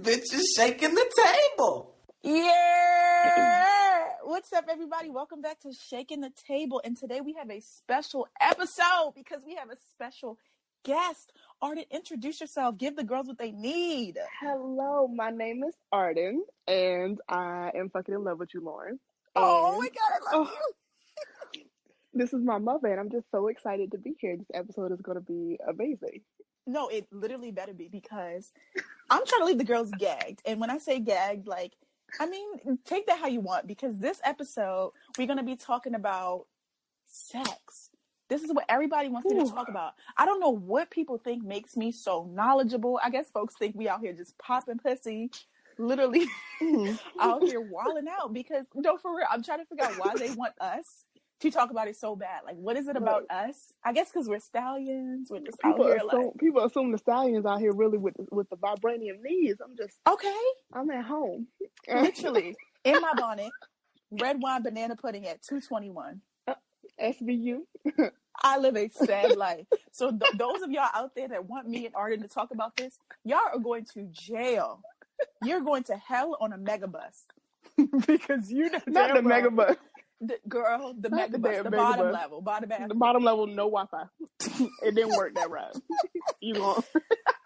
bitch is shaking the table. Yeah. What's up, everybody? Welcome back to Shaking the Table. And today we have a special episode because we have a special guest. Arden, introduce yourself. Give the girls what they need. Hello, my name is Arden, and I am fucking in love with you, Lauren. Oh my God, I love you. This is my mother, and I'm just so excited to be here. This episode is going to be amazing. No, it literally better be, because I'm trying to leave the girls gagged. And when I say gagged, like, I mean, take that how you want, because this episode, we're going to be talking about sex. This is what everybody wants me to talk about. I don't know what people think makes me so knowledgeable. I guess folks think we out here just popping pussy, literally out here wilding out, because, no, for real, I'm trying to figure out why they want us to talk about it so bad. Like, what is it about us? I guess because we're stallions. We're just out here people assume the stallions out here really with the vibranium knees. I'm just I'm at home, literally in my bonnet, red wine banana pudding at 221. SVU. I live a sad life. So those of y'all out there that want me and Arden to talk about this, y'all are going to jail. You're going to hell on a megabus because you know not the megabus. The megabus, the bottom level, the bottom level, no Wi-Fi. It didn't work that right. You know.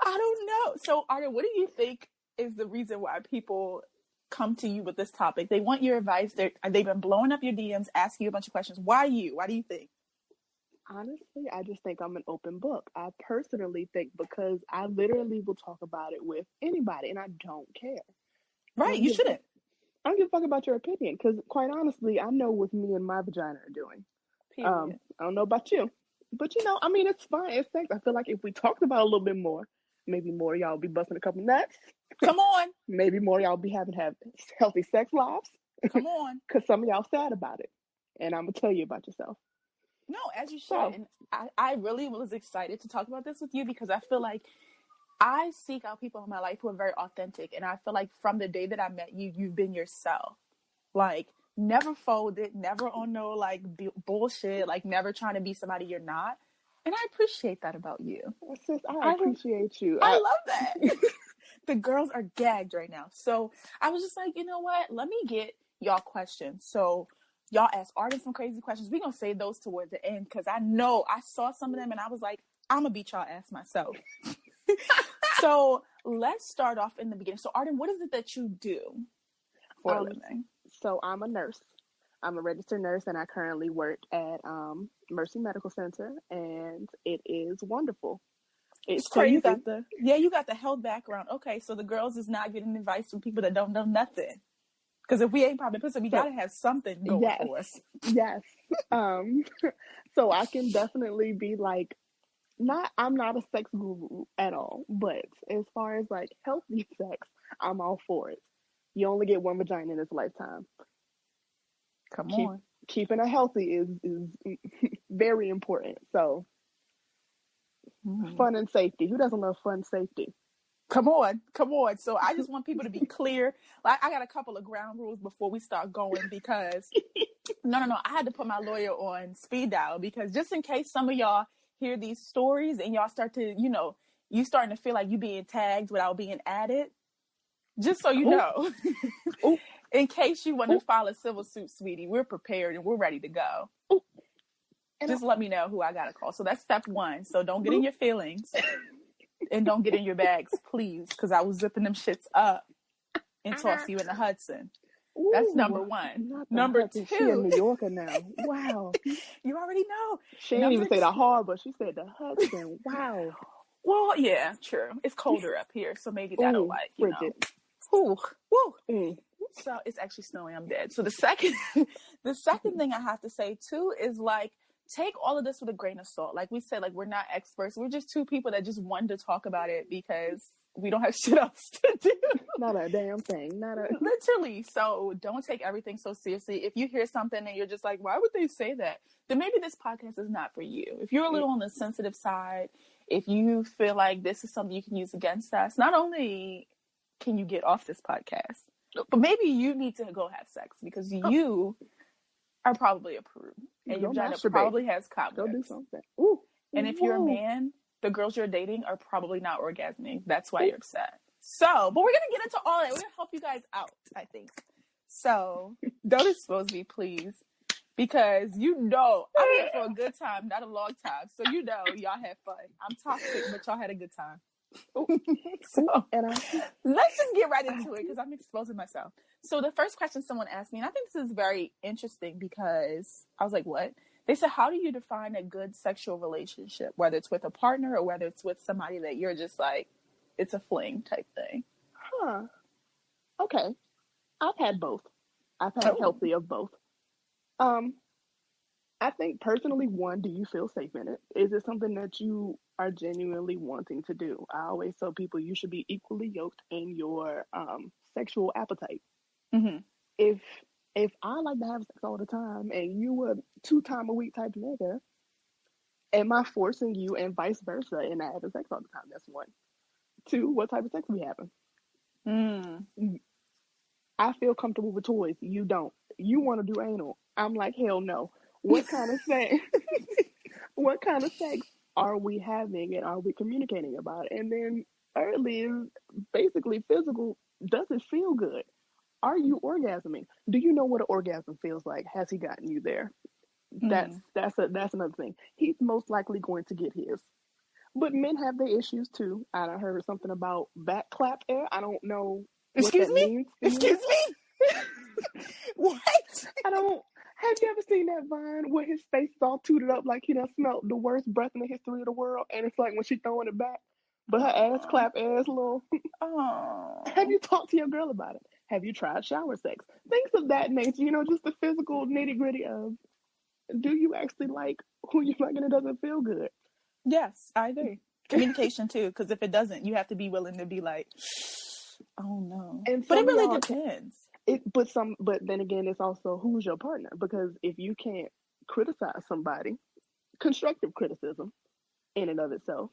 I don't know. So, Arden, what do you think is the reason why people come to you with this topic? They want your advice. They've been blowing up your DMs, asking you a bunch of questions. Why you? Why do you think? Honestly, I just think I'm an open book. I personally think because I literally will talk about it with anybody, and I don't care. Right, you shouldn't. I don't give a fuck about your opinion, because quite honestly, I know what me and my vagina are doing. I don't know about you, but I mean, it's fine. It's sex. I feel like if we talked about it a little bit more, maybe more y'all will be busting a couple nuts. Come on. Maybe more y'all be having healthy sex lives. Come on. Because some of y'all sad about it, and I'm gonna tell you about yourself. No, as you should. And I really was excited to talk about this with you, because I feel like I seek out people in my life who are very authentic. And I feel like from the day that I met you, you've been yourself. Like, never folded, never on no, like, bullshit, like, never trying to be somebody you're not. And I appreciate that about you. Sis, I appreciate you. I love that. The girls are gagged right now. So I was just like, you know what? Let me get y'all questions. So y'all ask Arden some crazy questions. We're going to save those towards the end, because I know I saw some of them and I was like, I'm going to beat y'all ass myself. So let's start off in the beginning. So Arden, what is it that you do for a living? So I'm a nurse. I'm a registered nurse, and I currently work at Mercy Medical Center, and it is wonderful. It's crazy. You got the health background. Okay, so the girls is not getting advice from people that don't know nothing. Because if we ain't popping pussy, we gotta have something going for us. Yes. So I can definitely be like, I'm not a sex guru at all, but as far as like healthy sex, I'm all for it. You only get one vagina in this lifetime. Come on. Keeping it healthy is very important. So fun and safety. Who doesn't love fun safety? Come on. So I just want people to be clear. Like, I got a couple of ground rules before we start going, because no. I had to put my lawyer on speed dial, because just in case some of y'all hear these stories and y'all start to, you starting to feel like you being tagged without being added. Just so you know, in case you want to file a civil suit, sweetie, we're prepared and we're ready to go. Just let me know who I got to call. So that's step one. So don't get in your feelings and don't get in your bags, please, because I was zipping them shits up and toss you in the Hudson. That's number one. Number Hudson. two. She in New Yorker now. Wow. You already know. She didn't even say the harbor. She said the Hudson. Wow. Well, yeah, true. It's colder up here, so maybe that'll frigid. Woo. So it's actually snowing. I'm dead. So the second thing I have to say too is, like, take all of this with a grain of salt. Like we said, like, we're not experts. We're just two people that just wanted to talk about it because we don't have shit else to do. Not a damn thing. Literally. So don't take everything so seriously. If you hear something and you're just like, why would they say that? Then maybe this podcast is not for you. If you're a little on the sensitive side, if you feel like this is something you can use against us, not only can you get off this podcast, but maybe you need to go have sex, because you are probably approved. And your vagina probably has cobwebs. Go do something. Ooh. And if you're a man, the girls you're dating are probably not orgasming. That's why you're upset. So, but we're gonna get into all that. We're gonna help you guys out, I think. So, don't expose me, please, because I'm here for a good time, not a long time. So y'all had fun. I'm toxic, but y'all had a good time. So let's just get right into it because I'm exposing myself. So the first question someone asked me, and I think this is very interesting because I was like, what? They said, how do you define a good sexual relationship, whether it's with a partner or whether it's with somebody that you're just like, it's a fling type thing? Okay. I've had both. I've had healthy of both. I think personally, one, do you feel safe in it? Is it something that you are genuinely wanting to do? I always tell people you should be equally yoked in your sexual appetite. Mm-hmm. If I like to have sex all the time and you a 2-time a week type nigga, am I forcing you and vice versa and not having sex all the time? That's one. Two, what type of sex we having? I feel comfortable with toys. You don't. You want to do anal. I'm like, hell no. What kind of sex? What kind of sex are we having and are we communicating about? And then thirdly is basically physical. Does it feel good? Are you orgasming? Do you know what an orgasm feels like? Has he gotten you there? That's another thing. He's most likely going to get his. But men have their issues too. I heard something about back clap air. I don't know what that means. Excuse me? What? Have you ever seen that Vine where his face is all tooted up like he done smelled the worst breath in the history of the world? And it's like when she throwing it back, but her ass clap ass little. Have you talked to your girl about it? Have you tried shower sex? Things of that nature, just the physical nitty gritty of, do you actually like who you're fucking? It doesn't feel good. Yes, I agree. Communication too, because if it doesn't, you have to be willing to be like, oh no. But it really depends. But then again, it's also who's your partner, because if you can't criticize somebody, constructive criticism in and of itself,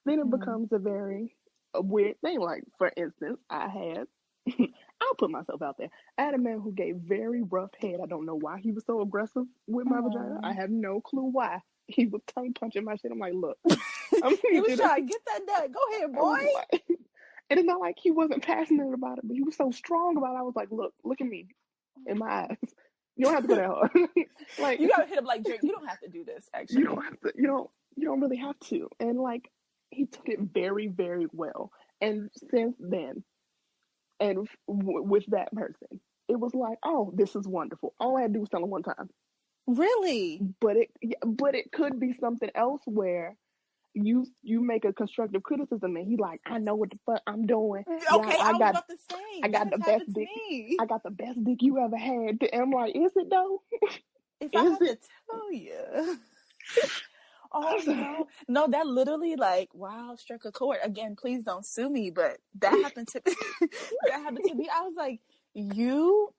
then it becomes a very weird thing. Like, for instance, I'll put myself out there. I had a man who gave very rough head. I don't know why he was so aggressive with my vagina. I have no clue why. He was tongue punching my shit. I'm like, look. He was trying to get that done. Go ahead, boy. And it's not like he wasn't passionate about it, but he was so strong about it. I was like, look at me in my eyes. You don't have to go that hard. Like, you gotta hit him like Drake. You don't have to do this, actually. You don't have to. You don't really have to. And like, he took it very, very well. And since then, and with that person, it was like, oh, this is wonderful. All I had to do was tell him one time. Really? But it could be something else where you make a constructive criticism and he's like, I know what the fuck I'm doing. Okay, I was about to say, I got the best dick. I got the best dick you ever had. And I'm like, is it though? If I had to tell you. Oh no, that literally, like, wow, struck a chord. Again, please don't sue me, but that happened to me. I was like, you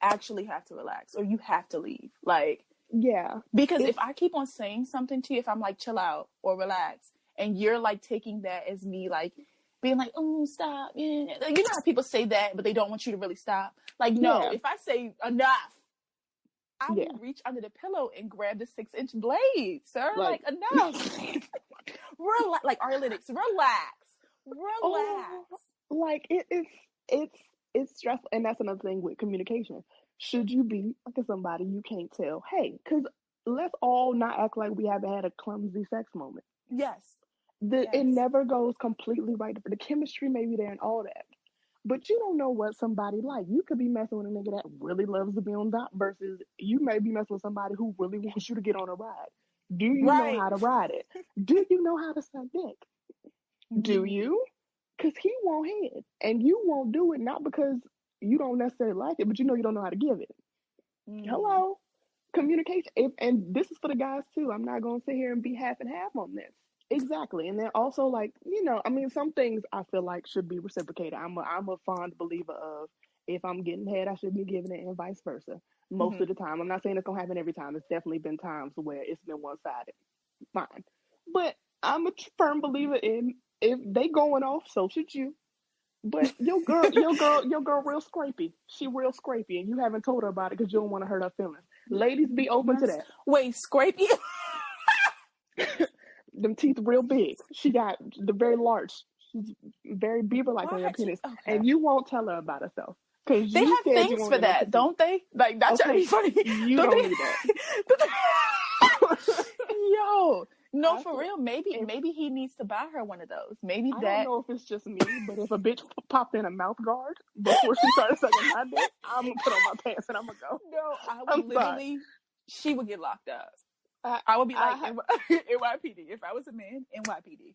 actually have to relax, or you have to leave. Like, yeah, because if I keep on saying something to you, if I'm like, chill out or relax, and you're like taking that as me like being like, oh, stop. Yeah. Like, you know how people say that, but they don't want you to really stop. Like, no, if I say enough, I will reach under the pillow and grab the 6-inch blade, sir. Like enough. Like analytics. Relax. Like it's stressful, and that's another thing with communication. Should you be like somebody you can't tell? Hey, because let's all not act like we haven't had a clumsy sex moment. Yes. It never goes completely right. The chemistry may be there and all that. But you don't know what somebody like. You could be messing with a nigga that really loves to be on top versus you may be messing with somebody who really wants you to get on a ride. Do you know how to ride it? Do you know how to suck dick? Do you? Because he won't head. And you won't do it, not because you don't necessarily like it, but you don't know how to give it. Hello? Communication. And this is for the guys too. I'm not going to sit here and be half and half on this. Exactly. And then also, like, some things I feel like should be reciprocated. I'm a fond believer of, if I'm getting head, I should be giving it, and vice versa. Most of the time. I'm not saying it's going to happen every time. It's definitely been times where it's been one-sided. Fine. But I'm a firm believer in, if they going off, so should you. But your girl real scrapey. She real scrapey, and you haven't told her about it because you don't want to hurt her feelings. Ladies, be open to that. Wait, scrapey? Them teeth real big. She got the very large. She's very Bieber-like on your penis. Okay. And you won't tell her about herself. Because They you have said you things want for to get that, don't they? Like, not trying to be funny. You don't need that. Yo, no, I for feel- real. Maybe he needs to buy her one of those. Maybe I that. don't know if it's just me, but if a bitch popped in a mouth guard before she started sucking my dick, I'm going to put on my pants and I'm going to go. No, I would I'm literally, she would get locked up. I would be like, NYPD. If I was a man, NYPD.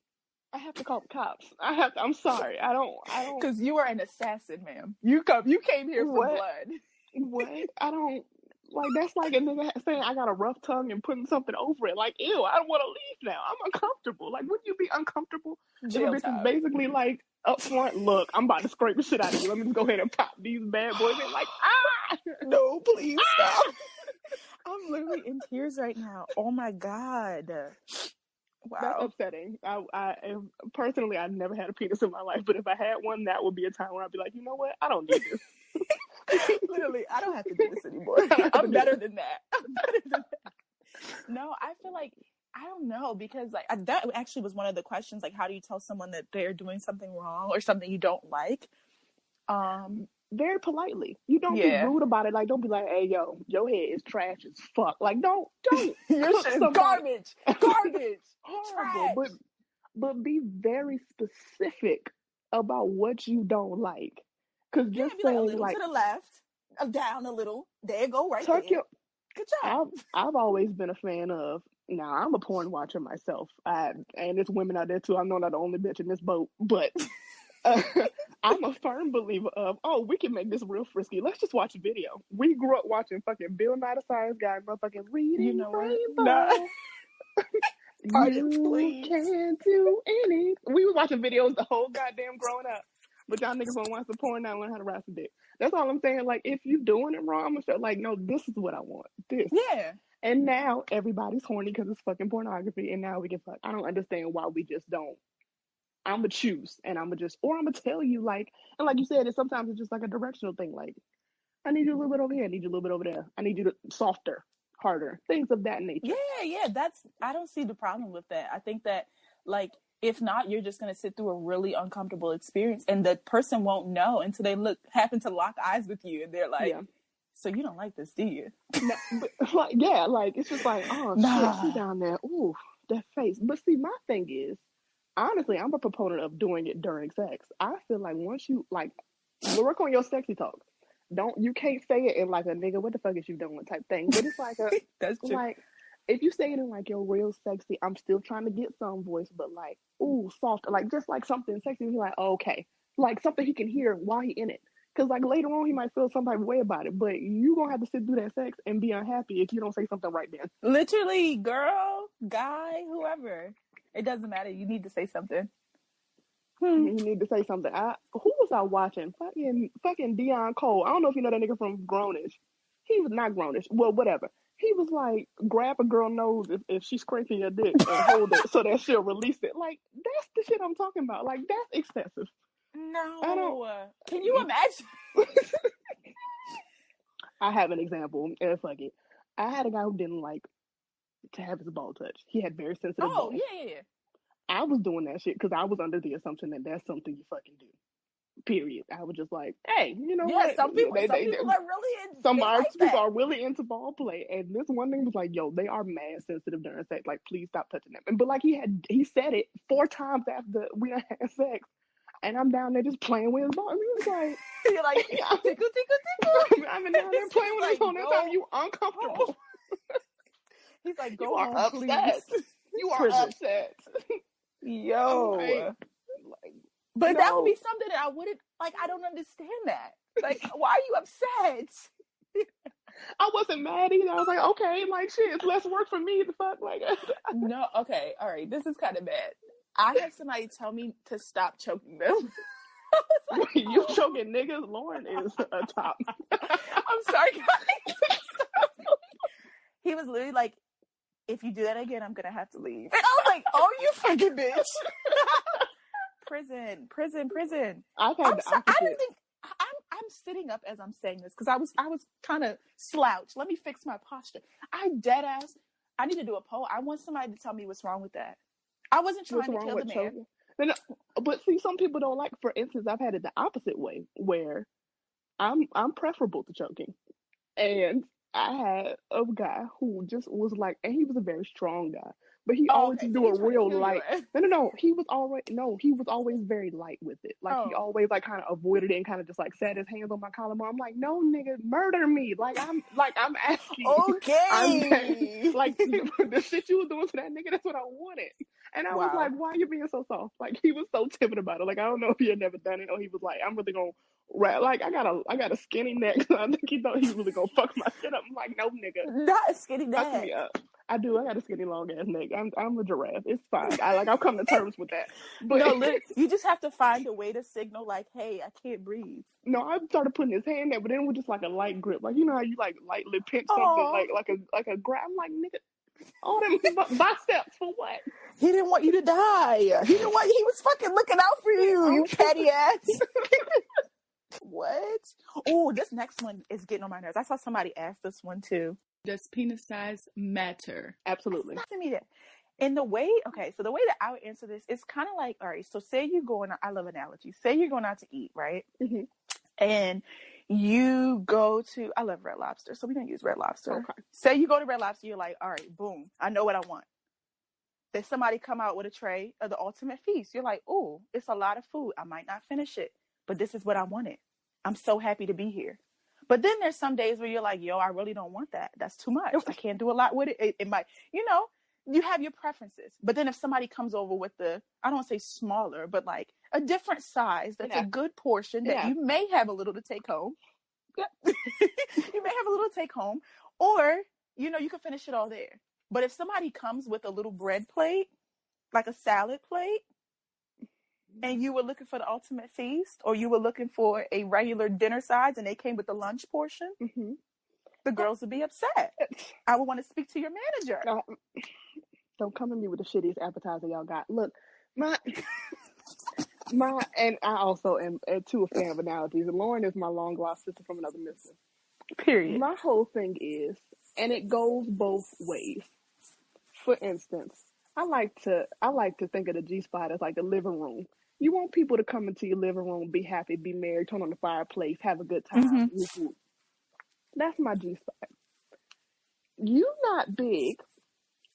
I have to call the cops. I'm sorry. I don't. Because you are an assassin, ma'am. You came here for blood. What? I don't. Like, that's like a nigga saying I got a rough tongue and putting something over it. Like, ew, I don't want to leave now. I'm uncomfortable. Like, wouldn't you be uncomfortable? Jail if a bitch time. is basically like, up front, look, I'm about to scrape the shit out of you. Let me just go ahead and pop these bad boys in. Like, no, please stop. I'm literally in tears right now. Oh my God. Wow. That's upsetting. I personally, I've never had a penis in my life, but if I had one, that would be a time where I'd be like, you know what? I don't need this. Literally, I don't have to do this anymore. I'm better than that. No, I feel like, I don't know, because like that actually was one of the questions, like how do you tell someone that they're doing something wrong or something you don't like? Very politely. You don't be rude about it. Like, don't be like, hey, yo, your head is trash as fuck. Like, don't. Your shit is garbage. Horrible. Trash. But be very specific about what you don't like. Because just saying, like a little to the left, down a little. There you go, right there. Good job. I've always been a fan of. Now, I'm a porn watcher myself. And there's women out there too. I'm not the only bitch in this boat, but I'm a firm believer of, we can make this real frisky. Let's just watch a video. We grew up watching fucking Bill Nye the Science Guy, motherfucking Reading Rainbow. You can't do anything. We was watching videos the whole goddamn growing up. But y'all niggas wanna watch the porn now and learn how to rap some dick. That's all I'm saying. Like, if you doing it wrong, I'm gonna feel like, no, this is what I want. This. Yeah. And now everybody's horny because it's fucking pornography, and now we can fuck. I don't understand why we just don't. I'm gonna choose, and I'm gonna tell you, like, and like you said, sometimes it's just like a directional thing. Like, I need you a little bit over here, I need you a little bit over there, I need you to softer, harder, things of that nature. Yeah. I don't see the problem with that. I think that, like, if not, you're just gonna sit through a really uncomfortable experience, and the person won't know until they happen to lock eyes with you, and they're like, so you don't like this, do you? No, but, like it's just like, shit, she down there, ooh, that face. But see, my thing is, honestly, I'm a proponent of doing it during sex. I feel like once you, like, work on your sexy talk. You can't say it in like a nigga, what the fuck is you doing type thing. But it's like that's true. Like, if you say it in like your real sexy, I'm still trying to get some voice, but like, ooh, soft, like just like something sexy, he's like, okay. Like something he can hear while he in it. Because like later on he might feel some type of way about it, but you gonna have to sit through that sex and be unhappy if you don't say something right then. Literally, girl, guy, whoever. It doesn't matter. You need to say something. You need to say something. Who was I watching? Fucking Deion Cole. I don't know if you know that nigga from Grownish. He was not Grownish. Well, whatever. He was like, grab a girl nose if she's scraping your dick and hold it so that she'll release it. Like, that's the shit I'm talking about. Like, that's excessive. No. Can you imagine? I have an example. Fuck it. I had a guy who didn't like to have his ball touched. He had very sensitive balls. Yeah. I was doing that shit because I was under the assumption that that's something you fucking do. Period. I was just like, hey, you know what? Some people are really into some people are really into ball play. And this one thing was like, yo, they are mad sensitive during sex. Like, please stop touching them. But like he said it 4 times after we had sex. And I'm down there just playing with his ball. And he was like, you're like, tickle. I'm down there playing with his ball. That's how you uncomfortable. He's like, go you are on, upset. Please. You are upset. Yo. But that would be something that I wouldn't, like, I don't understand that. Like, why are you upset? I wasn't mad either. I was like, okay, like, shit, it's less work for me. The fuck, like. No, okay, all right, this is kind of bad. I had somebody tell me to stop choking them. Like, you choking niggas? Lauren is a top. I'm sorry, guys. He was literally like, if you do that again, I'm gonna have to leave. And I was like, oh, you fucking bitch. Prison. I didn't think I'm sitting up as I'm saying this because I was kind of slouched. Let me fix my posture. I dead ass. I need to do a poll. I want somebody to tell me what's wrong with that. I wasn't trying to kill the man. And, but see, some people don't like. For instance, I've had it the opposite way, where I'm preferable to choking, and I had a guy who just was like, and he was a very strong guy, but he Oh, always okay. So do he's a trying to real kill your light. ass. No. He was always very light with it. Like he Oh. always like kind of avoided it and kind of just like sat his hands on my collarbone. I'm like, no, nigga, murder me. I'm asking. I'm Okay. like the shit you was doing to that nigga. That's what I wanted. And I was like, Wow. why are you being so soft? Like he was so timid about it. Like I don't know if he had never done it or he was like, I'm really gonna rap. Like I got a skinny neck. So I think he thought he was really gonna fuck my shit up. I'm like, no, nigga, Not a skinny fuck neck. me up. I do. I got a skinny long ass neck. I'm a giraffe. It's fine. I've come to terms with that. But No, you just have to find a way to signal like, hey, I can't breathe. no, I started putting his hand there, but then with just like a light grip. Like you know how you like lightly pinch something Oh, like a grab. I'm like, nigga, all them biceps for what? he didn't want you to die. He didn't want. He was fucking looking out for you. You petty ass. What? Oh, this next one is getting on my nerves. I saw somebody ask this one too. Does penis size matter? Absolutely. Asking me that. And the way that I would answer this is kind of like, all right, so say you're going out, I love analogies. Say you're going out to eat, right? Mm-hmm. And you go to, I love Red Lobster, so we don't use Red Lobster. Okay. Say you go to Red Lobster, you're like, all right, boom, I know what I want. Then somebody come out with a tray of the ultimate feast. You're like, oh, it's a lot of food. I might not finish it, but this is what I wanted. I'm so happy to be here. But then there's some days where you're like, yo, I really don't want that. That's too much. I can't do a lot with it. It might, you have your preferences. But then if somebody comes over with I don't want to say smaller, but like a different size, that's a good portion that you may have a little to take home. You may have a little to take home. Or, you can finish it all there. But if somebody comes with a little bread plate, like a salad plate, and you were looking for the ultimate feast, or you were looking for a regular dinner size and they came with the lunch portion, mm-hmm. the girls would be upset. I would want to speak to your manager. Don't come at me with the shittiest appetizer y'all got. Look, and I also am too a fan of analogies. Lauren is my long lost sister from another mister. Period. My whole thing is, and it goes both ways. For instance, I like to think of the G-spot as like the living room. You want people to come into your living room, be happy, be merry, turn on the fireplace, have a good time. Mm-hmm. That's my G-spot. You not big.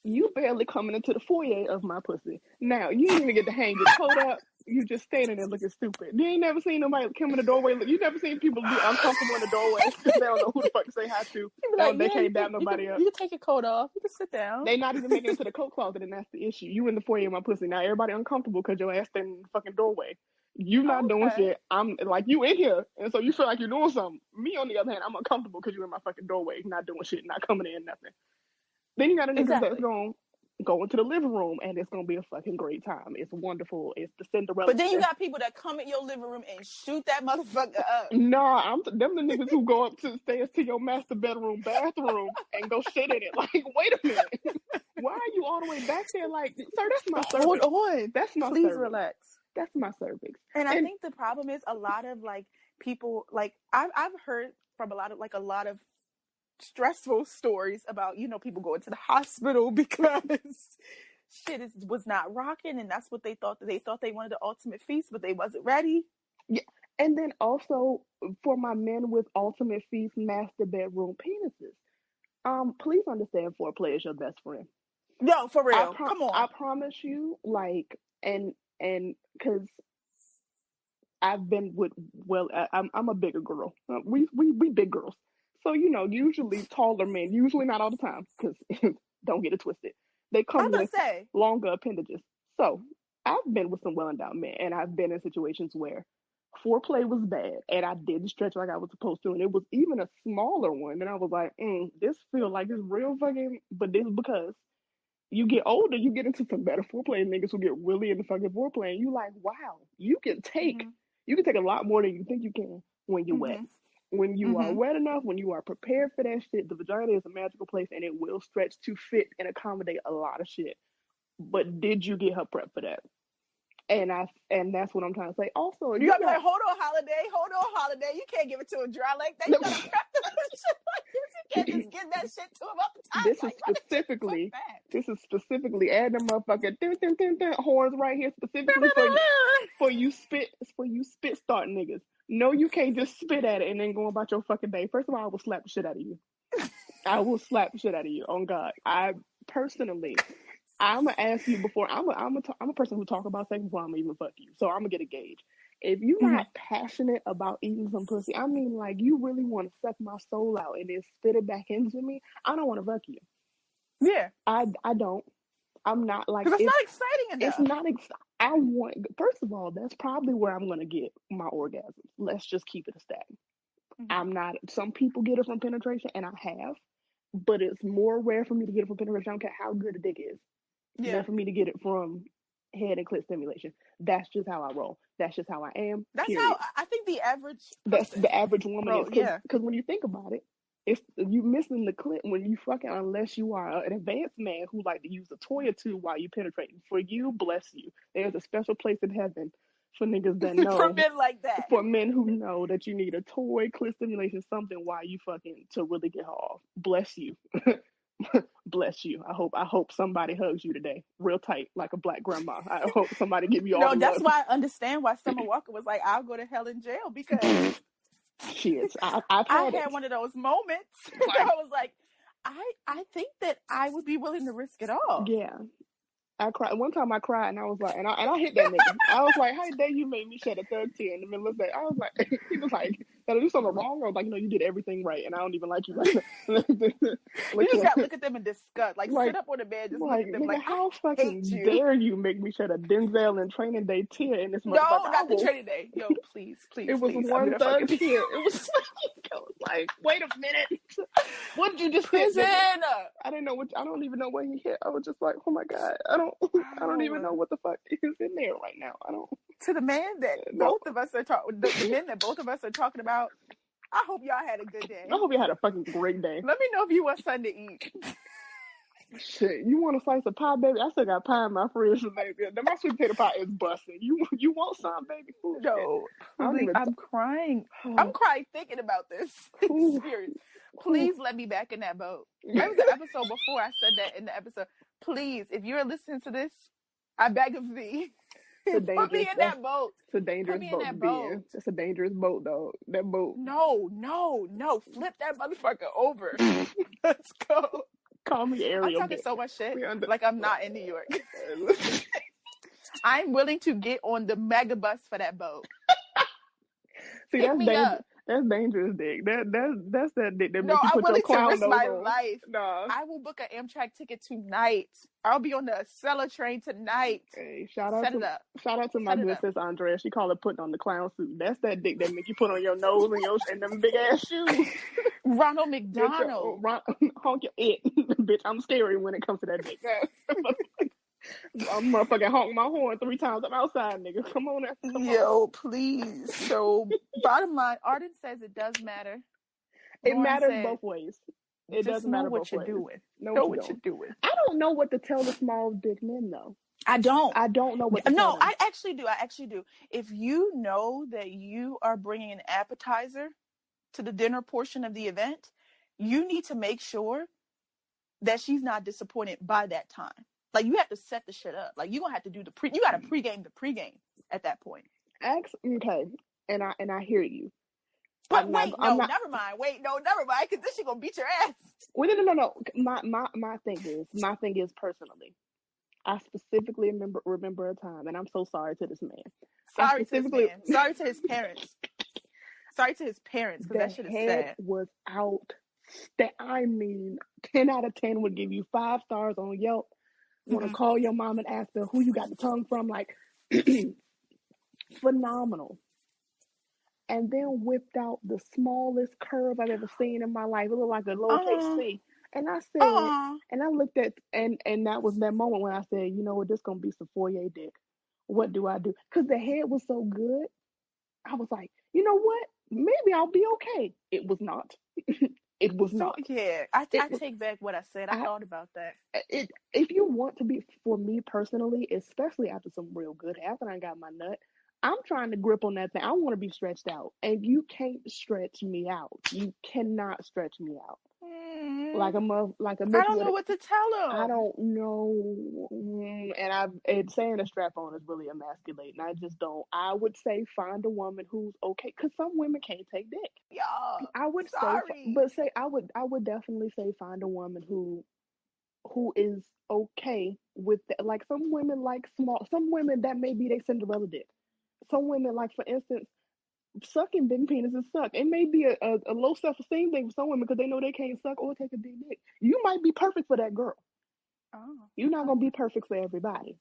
You barely coming into the foyer of my pussy. Now, you ain't even get to hang your coat up. You just standing there looking stupid. You ain't never seen nobody come in the doorway. You never seen people be uncomfortable in the doorway because they don't know who the fuck to say hi to. They can't dap nobody up. You can take your coat off. You can sit down. They not even making it to the coat closet, and that's the issue. You in the foyer of my pussy. Now, everybody uncomfortable because your ass standing in the fucking doorway. You not doing shit. I'm like, you in here, and so you feel like you're doing something. Me, on the other hand, I'm uncomfortable because you're in my fucking doorway, not doing shit, not coming in, nothing. Then you got a nigga that's going to go into the living room, and it's going to be a fucking great time. It's wonderful. It's the Cinderella. But then you got people that come in your living room and shoot that motherfucker up. Nah, them the niggas who go up to stairs to your master bathroom and go shit in it. Like, wait a minute. Why are you all the way back there? Like, sir, that's my cervix. Hold on. That's my Please cervix. relax. That's my cervix. And I think the problem is a lot of like people, like I've heard from a lot of stressful stories about, people going to the hospital because shit was not rocking, and that's what they thought. They thought they wanted the ultimate feast, but they wasn't ready. Yeah. And then also for my men with ultimate feast master bedroom penises, please understand foreplay is your best friend. No, for real. Come on. I promise you, like, and because I've been with, I'm a bigger girl. We big girls. So, usually taller men, usually not all the time, because don't get it twisted. They come with longer appendages. So I've been with some well-endowed men, and I've been in situations where foreplay was bad, and I didn't stretch like I was supposed to, and it was even a smaller one, and I was like, this feels like it's real fucking, but this is because you get older, you get into some better foreplay niggas who get really into fucking foreplay, and you like, wow, you can take a lot more than you think you can when you're wet. When you are wet enough, when you are prepared for that shit, the vagina is a magical place, and it will stretch to fit and accommodate a lot of shit. But did you get her prep for that? And that's what I'm trying to say. Also, you gotta be like, hold on, holiday. You can't give it to a dry like that. You gotta prep the shit like this. can't just give that shit to him up the top. This is Like, fuck specifically, that. add them motherfucking horns right here specifically for you spit start niggas. No, you can't just spit at it and then go about your fucking day. First of all, I will slap the shit out of you. I will slap the shit out of you. On God, I'm gonna ask you before. I'm a person who talk about sex before I'm even fuck you. So I'm gonna get a gauge. If you're not passionate about eating some pussy, I mean, like, you really want to suck my soul out and then spit it back into me, I don't want to fuck you. Yeah. I don't. I'm not like, because it's not exciting enough. It's not I want, first of all, that's probably where I'm gonna get my orgasms. Let's just keep it a stack. I'm not, some people get it from penetration, and I have, but it's more rare for me to get it from penetration. I don't care how good the dick is. Than for me to get it from head and clit stimulation. That's just how I roll. That's just how I am. That's period. how I think the average person, that's the average woman is. Yeah. Because when you think about it, if you missing the clit when you fucking, unless you are an advanced man who like to use a toy or two while you penetrating. For you, bless you. There's a special place in heaven for niggas that know. For men like that. For men who know that you need a toy, clit stimulation, something while you fucking to really get her off. Bless you. Bless you. I hope somebody hugs you today, real tight, like a black grandma. I hope somebody give you all. No, that's why I understand why Summer Walker was like, "I'll go to hell in jail," because shit, I had one of those moments. Where I was like, I think that I would be willing to risk it all. Yeah. I cried. One time I cried and I was like, and I hit that nigga. I was like, how dare you make me shed a third tear in the middle of that? I was like, he was like, did I do something wrong? I was like, no, you did everything right, and I don't even like you. You just gotta look at them in disgust. Like sit up on the bed, just look at them nigga, like, how fucking dare you make me shed a Denzel and Training Day tear in this motherfucker? No, not the Training Day. Yo, please. It was one third tear. It was like, wait a minute. What did you just prison? I didn't know I don't even know what he hit. I was just like, oh my God, I don't even know what the fuck is in there right now. I don't. To the man that both of us are talking, the men that both of us are talking about, I hope y'all had a good day. I hope you had a fucking great day. Let me know if you want something to eat. Shit, you want a slice of pie, baby? I still got pie in my fridge, baby. My sweet potato pie is busting. You want some, baby? Ooh, no, I'm crying. I'm crying thinking about this. Serious. Please let me back in that boat. That was the episode before I said that in the episode. Please, if you're listening to this, I beg of thee. Put me in that boat. It's a dangerous boat to be in. It's a dangerous boat, though. That boat. No. Flip that motherfucker over. Let's go. Call me Ariel. I'm talking so much shit. Like I'm not in New York. I'm willing to get on the mega bus for that boat. See, that's dangerous, dick. That's that dick that makes you put your clown nose on. No, I'm willing to risk my life. No. I will book an Amtrak ticket tonight. I'll be on the Acela train tonight. Hey, shout out to my good sis Andrea. She called it putting on the clown suit. That's that dick that make you put on your nose and them big ass shoes. Ronald McDonald. Honk your it. Bitch, I'm scary when it comes to that dick. I'm motherfucking honk my horn 3 times. I'm outside, nigga. Come on now. Yo, please. So, bottom line, Arden says it does matter. It matters both ways. It doesn't matter what you're doing. Know what you're doing. I don't know what to tell the small dick men, though. I don't know what to tell them. I actually do. If you know that you are bringing an appetizer to the dinner portion of the event, you need to make sure that she's not disappointed by that time. Like, you have to set the shit up. Like, you're going to have to do you got to pregame the pregame at that point. Okay. And I hear you. But never mind. Never mind. Because this shit going to beat your ass. Wait, no. My thing is personally, I specifically remember a time, and I'm so sorry to this man. Sorry to his man. Sorry to his parents. Sorry to his parents, because that shit is sad. Was out. I mean, 10 out of 10 would give you 5 stars on Yelp. Want to call your mom and ask her who you got the tongue from? Like, phenomenal. And then whipped out the smallest curve I've ever seen in my life. It looked like a lowercase C. And I said, and I looked at, and that was that moment when I said, you know what, this going to be some foyer dick. What do I do? Because the head was so good. I was like, you know what? Maybe I'll be okay. It was not. It was not. Yeah, I take back what I said. I thought about that. If you want to be, for me personally, especially after some real good after I got my nut, I'm trying to grip on that thing. I want to be stretched out, and you can't stretch me out. You cannot stretch me out. like a I bitch don't with know what to tell I him. don't know, and saying a strap on is really emasculating. I just don't. I would say find a woman who's okay, because some women can't take dick. Y'all, I would say, sorry. but say I would definitely say find a woman who is okay with that. Like some women like small. Some women that may be their Cinderella dick. Some women, like for instance, sucking big penises suck. It may be a low self esteem thing for some women because they know they can't suck or take a big dick. You might be perfect for that girl. Oh, You're not okay. gonna be perfect for everybody.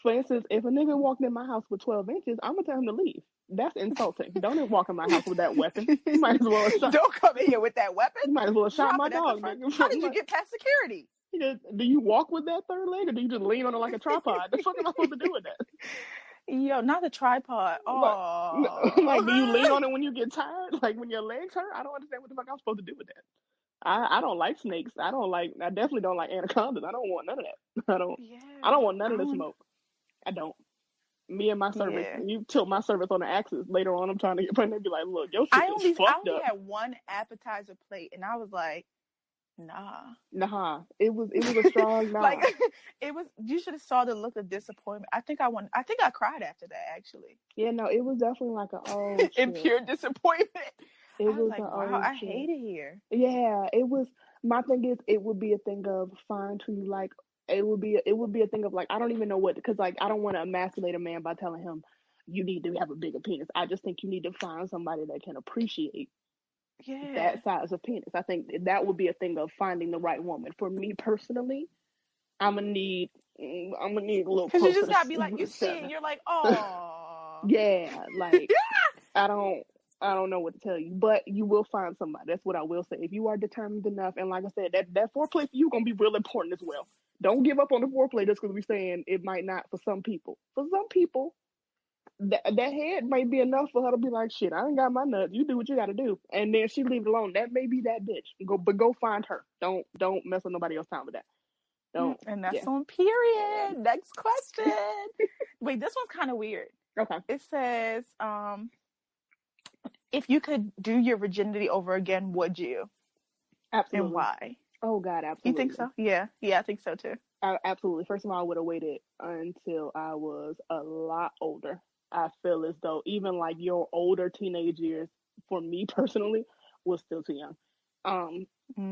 For instance, if a nigga walked in my house with 12 inches, I'm gonna tell him to leave. That's insulting. Don't even walk in my house with that weapon. You might as well shot. Don't come in here with that weapon. You might as well shot Drop my it at the dog, front. nigga. How did you get past security? Do you walk with that third leg, or do you just lean on it like a tripod? The fuck am I supposed to do with that? Yo, not the tripod. Like, Oh. do you lean on it when you get tired? Like when your legs hurt? I don't understand what the fuck I'm supposed to do with that. I don't like snakes. I definitely don't like anacondas. I don't want none of that. Yeah. I don't want none of the smoke. I don't. Me and my servants, Yeah. you tilt my servants on the axis. Later on, I'm trying to get pregnant. Be like, look, your shit I is only fucked up. had one appetizer plate, and I was like, nah. Nah, it was a strong nah. Like it was. You should have saw the look of disappointment. I think I cried after that, actually. Yeah, no, it was definitely like a oh In shit. pure disappointment. It I was like, a wow, oh I shit. hate it here. Yeah, it was. My thing is, it would be a thing of find who you like. It would be a thing of like I don't even know what, because like I don't want to emasculate a man by telling him you need to have a bigger penis. I just think you need to find somebody that can appreciate that size of penis. I think that would be a thing of finding the right woman. For me personally, I'm gonna need a little Because closer. you just gotta to be like, you see it, 7. and you're like, oh. Yeah, like I don't know what to tell you, but you will find somebody. That's what I will say. If you are determined enough, and like I said, that foreplay for you gonna be real important as well. Don't give up on the foreplay just because we're saying it might not for some people. For some people, that head might be enough for her to be like, shit, I ain't got my nuts. You do what you got to do, and then she leave it alone. That may be that bitch. Go find her. Don't mess with nobody else's time with that. Don't. And that's Yeah. on period. Next question. Wait, this one's kind of weird. Okay. It says, if you could do your virginity over again, would you? Absolutely. And why? Oh God, absolutely. You think so? Yeah, I think so too. Absolutely. First of all, I would have waited until I was a lot older. I feel as though even like your older teenage years, for me personally, was still too young.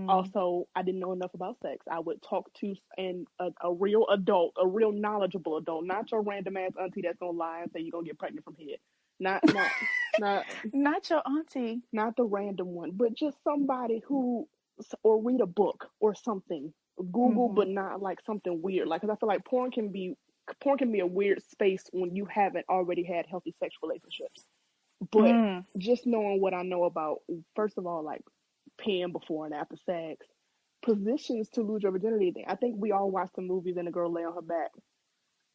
Also, I didn't know enough about sex. I would talk to a real adult, a real knowledgeable adult, not your random ass auntie that's gonna lie and say you're gonna get pregnant from head. Not Not your auntie. Not the random one, but just somebody who, or read a book or something. Google, but not like something weird. Like, because I feel like porn can be a weird space when you haven't already had healthy sex relationships. But just knowing what I know about, first of all, like peeing before and after sex, positions to lose your virginity. I think we all watch the movies and the girl lay on her back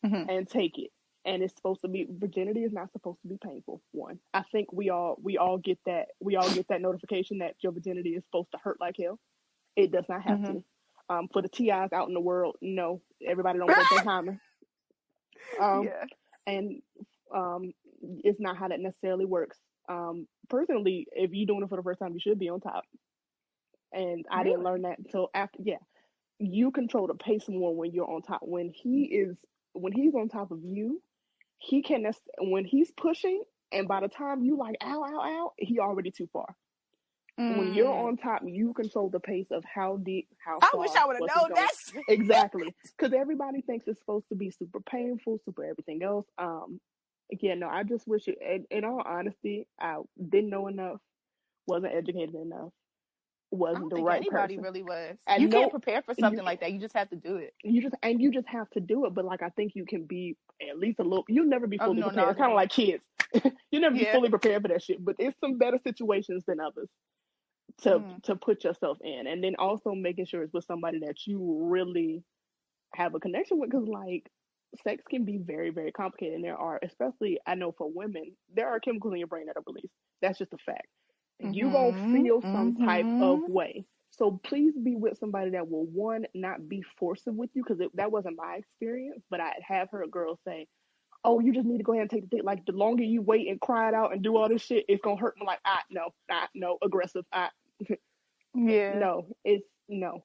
and take it. And it's supposed to be, virginity is not supposed to be painful. One, I think we all get that notification that your virginity is supposed to hurt like hell. It does not have to. For the TIs out in the world, no, everybody don't break their hymen. And it's not how that necessarily works. Personally, if you're doing it for the first time, you should be on top. And I didn't learn that until after. Yeah, you control the pace more when you're on top. When he's on top of you, he can, when he's pushing, and by the time you like ow ow ow, he already too far. When you're on top, you control the pace of how deep, how far. I wish I would have known that. Exactly, because everybody thinks it's supposed to be super painful, super everything else. Again, no, I just wish it. In all honesty, I didn't know enough, wasn't educated enough, wasn't the right anybody person. really was. And you can't prepare for something like that. You just have to do it. You just have to do it. But like, I think you can be at least a little. You'll never be fully prepared. No, it's kind of like kids. You'll never be fully prepared for that shit. But it's some better situations than others to put yourself in, and then also making sure it's with somebody that you really have a connection with, because like sex can be very, very complicated, and there are, especially I know for women, there are chemicals in your brain that are released. That's just a fact. You gonna feel some type of way. So please be with somebody that will, one, not be forceful with you, because that wasn't my experience, but I have heard girls say, oh, you just need to go ahead and take the dick. Like, the longer you wait and cry it out and do all this shit, it's gonna hurt me. Like, no, aggressive. No, it's no.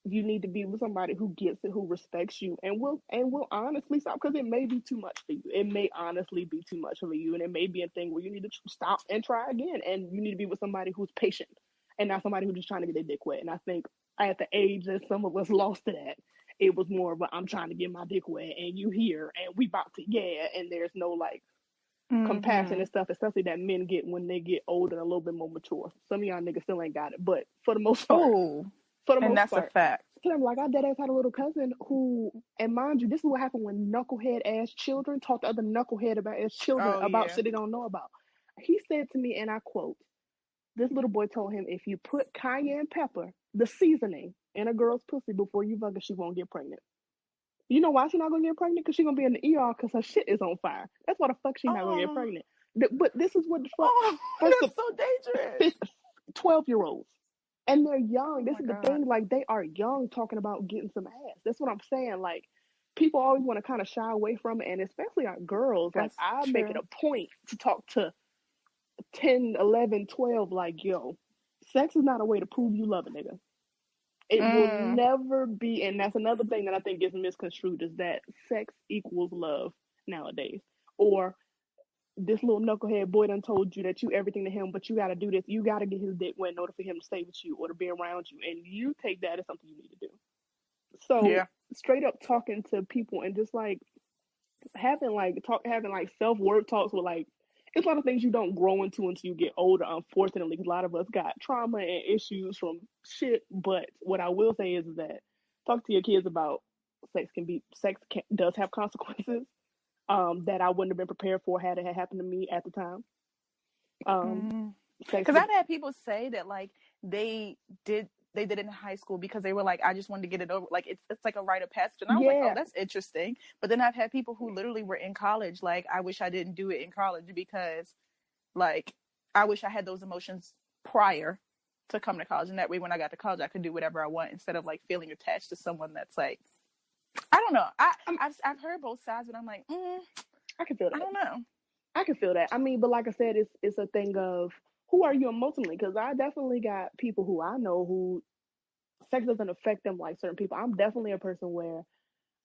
You need to be with somebody who gets it, who respects you, and will honestly stop, because it may be too much for you. It may honestly be too much for you, and it may be a thing where you need to stop and try again. And you need to be with somebody who's patient and not somebody who's just trying to get their dick wet. And I think at the age that some of us lost to that, it was more of a, I'm trying to get my dick wet, and you here, and we about to, yeah, and there's no like compassion and stuff, especially that men get when they get older and a little bit more mature. Some of y'all niggas still ain't got it, but for the most part. Oh, and that's a fact. I'm like, I dead ass had a little cousin who, and mind you, this is what happened when knucklehead ass children talk to other knucklehead about ass children about shit they don't know about. He said to me, and I quote, this little boy told him, if you put cayenne pepper, the seasoning, in a girl's pussy before you fuck her, she won't get pregnant. You know why she's not gonna get pregnant? Because she's gonna be in the ER because her shit is on fire. That's why the fuck she's not gonna get pregnant. But this is what the fuck. That's so dangerous. 12-year-olds. And they're young. This is the thing. Like, they are young talking about getting some ass. That's what I'm saying. Like, people always want to kind of shy away from it. And especially our girls. Like, I make it a point to talk to 10, 11, 12. Like, yo, sex is not a way to prove you love a nigga. It will never be. And that's another thing that I think gets misconstrued, is that sex equals love nowadays. Or this little knucklehead boy done told you that you everything to him, but you got to do this. You got to get his dick wet in order for him to stay with you or to be around you. And you take that as something you need to do. So straight up talking to people and just like having self-worth talks with, like, it's a lot of things you don't grow into until you get older, unfortunately. A lot of us got trauma and issues from shit. But what I will say is that talk to your kids about sex does have consequences. That I wouldn't have been prepared for had it happened to me at the time. Because I've had people say that, like, they did it in high school because they were like, I just wanted to get it over. Like, it's like a rite of passage. And I was like, oh, that's interesting. But then I've had people who literally were in college, like, I wish I didn't do it in college because, like, I wish I had those emotions prior to coming to college. And that way, when I got to college, I could do whatever I want instead of, like, feeling attached to someone that's like, I don't know. I've heard both sides, but I'm like, I can feel that. I don't know. I can feel that. I mean, but like I said, it's a thing of who are you emotionally? Because I definitely got people who I know who sex doesn't affect them like certain people. I'm definitely a person where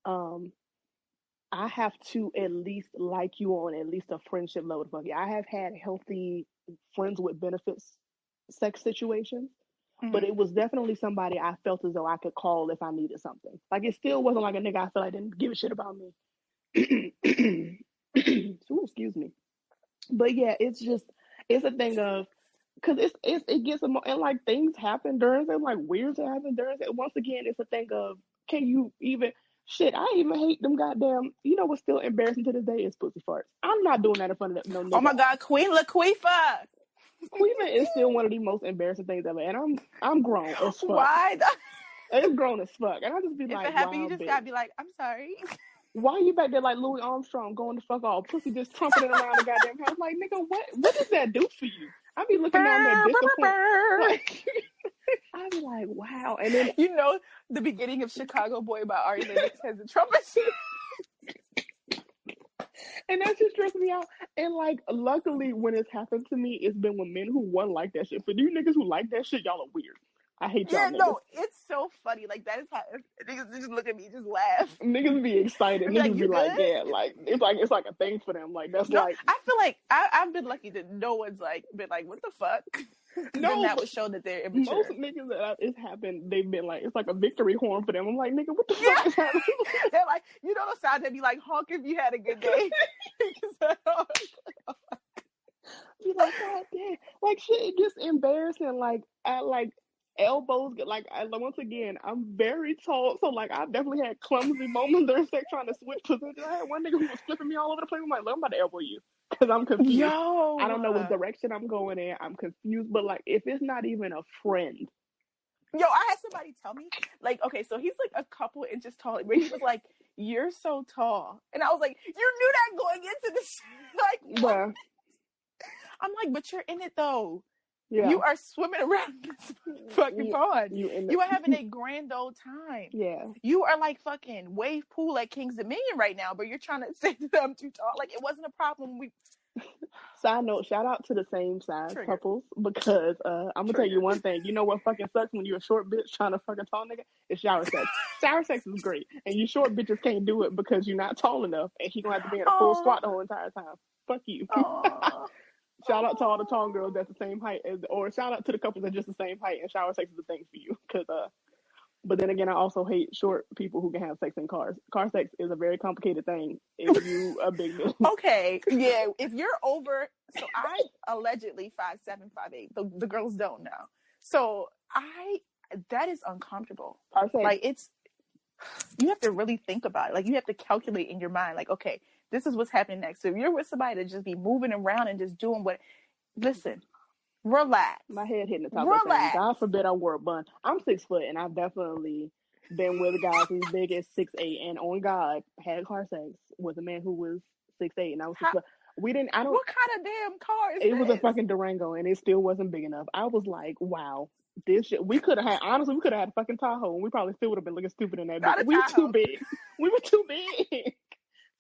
I have to at least like you on at least a friendship level. I have had healthy friends with benefits sex situations. But it was definitely somebody I felt as though I could call if I needed something. Like, it still wasn't like a nigga I felt like didn't give a shit about me. Ooh, excuse me. But yeah, it's a thing of, because it gets and like things happen during it, like weird to happen during it. Once again, it's a thing of, can you even shit? I even hate them goddamn. You know what's still embarrassing to this day is pussy farts. I'm not doing that in front of no nigga. Oh my god, Queen Laquifa. Queefing is still one of the most embarrassing things ever, and I'm grown as fuck. Why? It's grown as fuck, and I just be if like, it happens, you just bitch. gotta be like, I'm sorry. Why are you back there like Louis Armstrong going the fuck off, pussy just trumpeting around the goddamn house? Like, nigga, what does that do for you? I be looking down there disappointed. Like, I be like, wow. And then you know the beginning of Chicago Boy by Arden has the trumpets. And that just stressed me out. And like, luckily, when it's happened to me, it's been with men who won't like that shit. For you niggas who like that shit, y'all are weird. I hate y'all. Yeah, no, it's so funny. Like, that is how niggas just look at me, just laugh. Niggas be excited. Niggas be like, yeah, like it's like a thing for them. Like, that's like. I feel like I've been lucky that no one's like been like, what the fuck? No, then that would show that they're immature. Most niggas that it's happened, they've been like, it's like a victory horn for them. I'm like, nigga, what the fuck is happening? They're like, you know the sound, they'd be like, honk if you had a good day. Be like, god damn, like shit, it gets embarrassing. Like, I like elbows get like, once again, I'm very tall, so like I definitely had clumsy moments during sex trying to switch positions. I had one nigga who was flipping me all over the place. I'm like, look, I'm about to elbow you because I'm confused. Yo, I don't know what direction I'm going in. I'm confused. But like, if it's not even a friend. Yo, I had somebody tell me, like, okay, so he's like a couple inches tall, where he was like, you're so tall. And I was like, you knew that going into this. Like, what? Yeah. I'm like, but you're in it though. Yeah. You are swimming around this fucking pond. You are having a grand old time. Yeah. You are like fucking wave pool at King's Dominion right now, but you're trying to say that I'm too tall. Like, it wasn't a problem. Side note, shout out to the same size Trigger. couples because I'm gonna tell you Trigger. one thing. You know what fucking sucks when you're a short bitch trying to fuck a tall nigga? It's shower sex. Shower sex is great, and you short bitches can't do it because you're not tall enough, and he gonna have to be in a full squat the whole entire time. Fuck you. Shout out to all the tall girls that's the same height as, or shout out to the couples that's just the same height, and shower sex is the thing for you. Cause but then again, I also hate short people who can have sex in cars. Car sex is a very complicated thing if you a big man. Okay, yeah. If you're over, so I allegedly 5'7", 5'8". The girls don't know. So that is uncomfortable. Car sex. Like you have to really think about it. Like you have to calculate in your mind. Like, okay, this is what's happening next. So if you're with somebody to just be moving around and just doing what, listen. Relax. My head hitting the top of the thing. God forbid I wore a bun. I'm 6 foot, and I've definitely been with a guy who's big as 6'8", and on God had car sex with a man who was 6'8", and I was 6 foot. We didn't. I don't. What kind of damn car is it this? Was a fucking Durango, and it still wasn't big enough. I was like, wow, this shit. We could have had. Honestly, we could have had a fucking Tahoe, and we probably still would have been looking stupid in that. Bitch. We were too big. We were too big.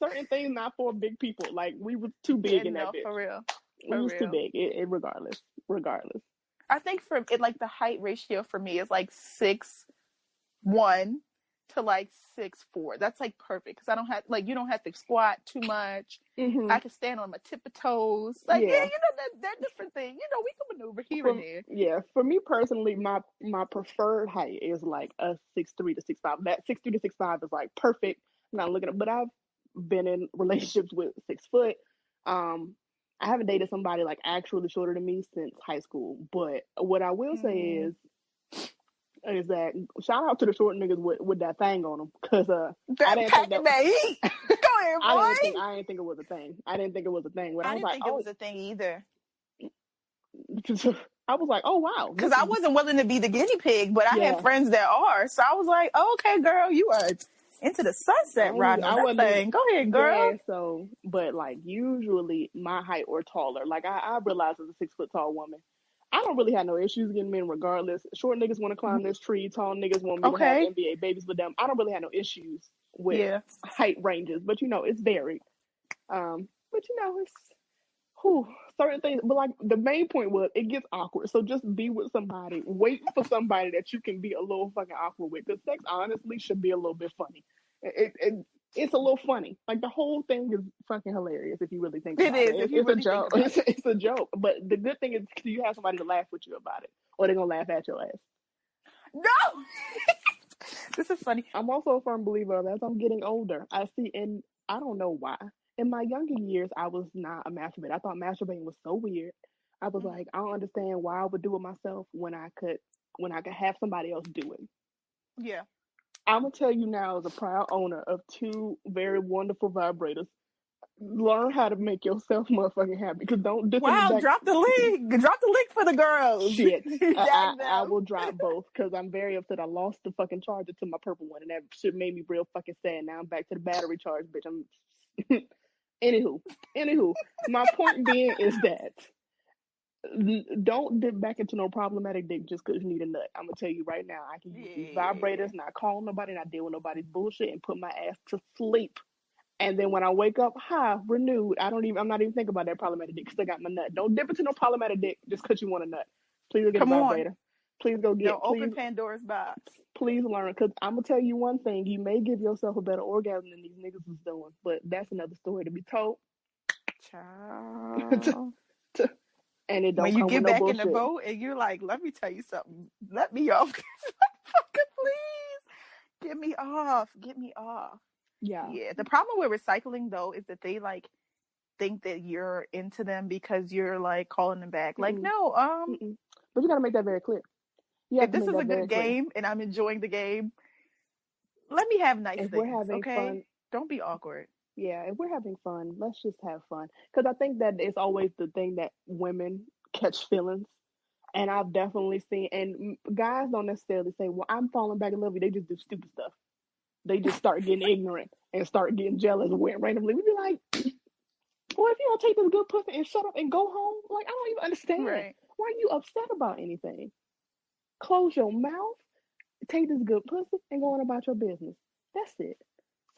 Certain things not for big people. Like we were too big in that bitch. For real. It was too big. It regardless. I think for it, like the height ratio for me is like 6'1" to like 6'4". That's like perfect because I don't have you don't have to squat too much. Mm-hmm. I can stand on my tip of toes. Like you know that different thing. You know we can maneuver here and there. Yeah, for me personally, my preferred height is like a 6'3" to 6'5". That 6'3" to 6'5" is like perfect. I'm not looking at, but I've been in relationships with 6 foot. I haven't dated somebody like actually shorter than me since high school. But what I will say is that shout out to the short niggas with that thing on them because I didn't think that. Go ahead, boy. I didn't think it was a thing. I didn't think it was a thing. When I was didn't like, think it was a thing either. I was like, oh wow, because I wasn't willing to be the guinea pig, but I had friends that are. So I was like, oh, okay, girl, you are into the sunset riding on that thing. Go ahead, girl. Yeah, so, but like usually my height or taller. Like I realized as a 6 foot tall woman, I don't really have no issues getting men regardless. Short niggas want to climb this tree. Tall niggas want me to have NBA babies with them. I don't really have no issues with height ranges, but it's varied. But it's certain things. But like the main point was it gets awkward. So just be with somebody. Wait for somebody that you can be a little fucking awkward with. Because sex honestly should be a little bit funny. It's a little funny. Like the whole thing is fucking hilarious if you really think about it. It's a joke. It's a joke. But the good thing is you have somebody to laugh with you about it, or they're gonna laugh at your ass. No. This is funny. I'm also a firm believer of as I'm getting older, I see, and I don't know why. In my younger years, I was not a masturbator. I thought masturbating was so weird. I was like, I don't understand why I would do it myself when I could have somebody else do it. Yeah. I'm gonna tell you now, as a proud owner of 2 very wonderful vibrators, learn how to make yourself motherfucking happy. Because don't dip drop the link. Drop the link for the girls. Shit, I will drop both because I'm very upset. I lost the fucking charger to my purple one, and that shit made me real fucking sad. Now I'm back to the battery charge, bitch. I'm Anywho, my point being is that don't dip back into no problematic dick just because you need a nut. I'm gonna tell you right now, I can use these vibrators, not call nobody, not deal with nobody's bullshit, and put my ass to sleep. And then when I wake up, renewed. I'm not even thinking about that problematic dick because I got my nut. Don't dip into no problematic dick just because you want a nut. Please go get a vibrator. Please go get. Open Pandora's box. Please learn, because I'm gonna tell you one thing: you may give yourself a better orgasm than these niggas is doing, but that's another story to be told. Child. And it don't when you come get with back no in the boat and you're like, let me tell you something. Let me off. Fucking please. Get me off. Yeah. Yeah. The problem with recycling though is that they like think that you're into them because you're like calling them back. Like, no, But you gotta make that very clear. If this is a good game and I'm enjoying the game, let me have nice things. We're having fun, don't be awkward. Yeah, if we're having fun, let's just have fun. Because I think that it's always the thing that women catch feelings. And I've definitely seen, and guys don't necessarily say, well, I'm falling back in love with you. They just do stupid stuff. They just start getting ignorant and start getting jealous randomly. We'd be like, well, if you don't take this good pussy and shut up and go home, like, I don't even understand. Right. Why are you upset about anything? Close your mouth, take this good pussy, and go on about your business. That's it.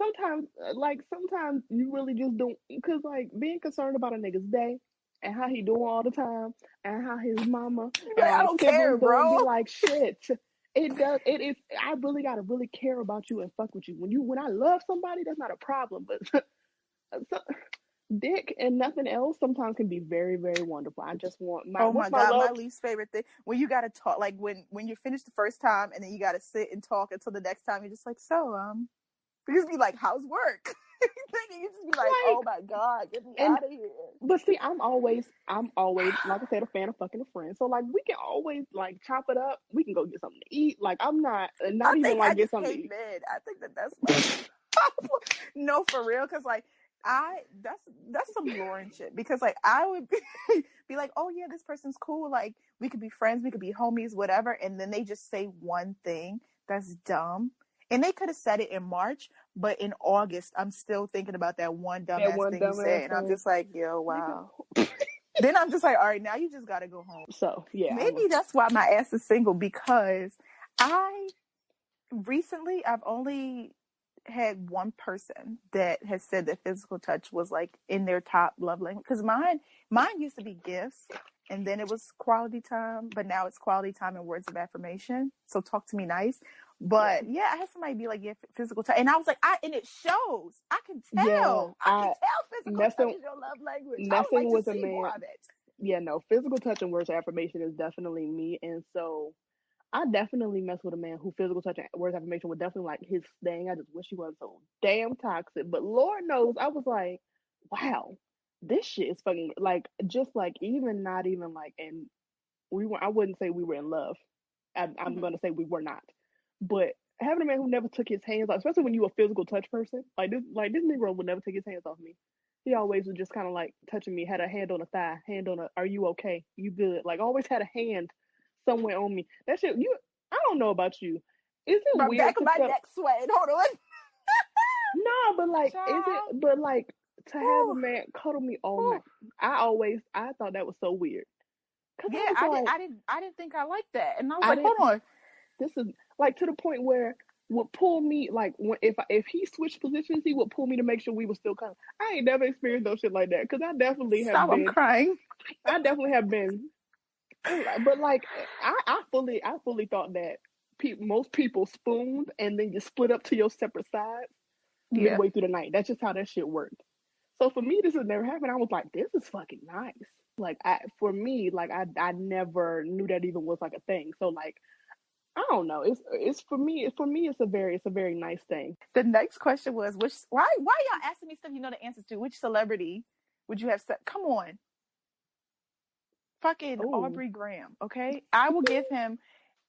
sometimes you really just don't, because like being concerned about a nigga's day and how he doing all the time and how his mama You be and like, I like don't care, siblings doing, bro. be like shit. It is. I really gotta really care about you and fuck with you. When I love somebody, that's not a problem. But so, dick and nothing else sometimes can be very, very wonderful. I just want Oh once my my God, love. my least favorite thing when you gotta talk, like when you finish the first time and then you gotta sit and talk until the next time. You're just like, you just be like, how's work? You just be like, Like, oh my God, get me and out of here. but see, I'm always like I said, a fan of fucking a friend. So like we can always like chop it up. We can go get something to eat. Like I'm not I even think I like get just something to hate eat. men. I think that's my no, for real, because like that's some Lauren shit. Because like I would be like, oh yeah, this person's cool. Like we could be friends, we could be homies, whatever. And then they just say one thing that's dumb. And they could have said it in March, but in August, I'm still thinking about that one That dumbass one thing you dumbass said. And I'm thing, just like, yo, nigga. wow. Then I'm just like, all right, now you just got to go home. So yeah, Maybe that's why my ass is single, because I've only had one person that has said that physical touch was like in their top love language. Because mine used to be gifts, and then it was quality time, but now it's quality time and words of affirmation. So talk to me nice. But yeah, I had somebody be like, yeah, physical touch, and I was like, and it shows. I can yeah. tell. I can tell physical touch Messing is your love language. I would messing like to with a see more man. of it. Yeah, no, physical touch and words of affirmation is definitely me, and so I definitely mess with a man who physical touch and words of affirmation would definitely like his thing. I just wish he wasn't so damn toxic. But Lord knows, I was like, wow, this shit is fucking like just like even not even like, and we were. I wouldn't say we were in love. I'm Mm-hmm. gonna say we were not. But having a man who never took his hands off, especially when you a physical touch person, like this Negro would never take his hands off me. He always was just kind of like touching me, had a hand on a thigh, hand on a, are you okay? You good? Like always had a hand somewhere on me. That shit, I don't know about you. Is it My weird back of to my feel? neck sweating. Hold on. No, but like, is it? Child. But like to have a Whew, man cuddle me all whew. night. I thought that was so weird because I Yeah, was like, I didn't think I liked that, and I was I like, hold didn't. on, This is like to the point where would pull me like if he switched positions, he would pull me to make sure we were still kind of. I ain't never experienced no shit like that because stop, I'm crying. I definitely have been, but like I fully thought that most people spooned and then you split up to your separate sides Yeah, midway through the night. That's just how that shit worked. So for me, this has never happened. I was like, this is fucking nice. Like for me, like I never knew that even was like a thing. So like I don't know. It's for me. It's a very nice thing. the next question was, why y'all asking me stuff you know the answers to? Which celebrity would you have said? Come on, fucking Oh Aubrey Graham. Okay, I will give him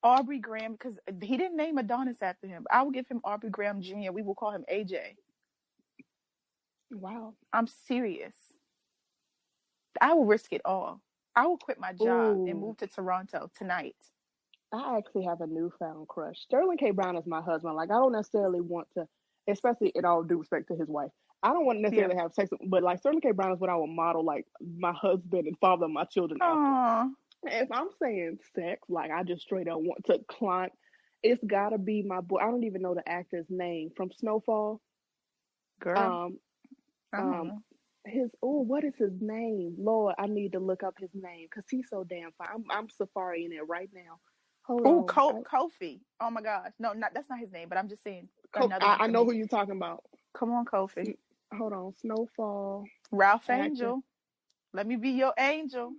Aubrey Graham because he didn't name Adonis after him. I will give him Aubrey Graham Jr. We will call him AJ. wow. I'm serious. I will risk it all. I will quit my job and Oh, move to Toronto tonight. I actually have a newfound crush. Sterling K. Brown is my husband. Like I don't necessarily want to, especially in all due respect to his wife. I don't want to Yeah. necessarily have sex, but like Sterling K. Brown is what I would model like my husband and father of my children after. Aww. If I'm saying sex, like I just straight up want to climb, it's gotta be my boy. I don't even know the actor's name from Snowfall. Girl, Um, I don't um, know. what is his name? Lord, I need to look up his name because he's so damn fine. I'm safaring it right now. Hold Oh, on. Kofi. Oh my gosh. No, that's not his name, but I'm just saying another one I for know me. who you're talking about. Come on, Kofi. Hold on, Snowfall Ralph actor. Angel. Let me be your angel.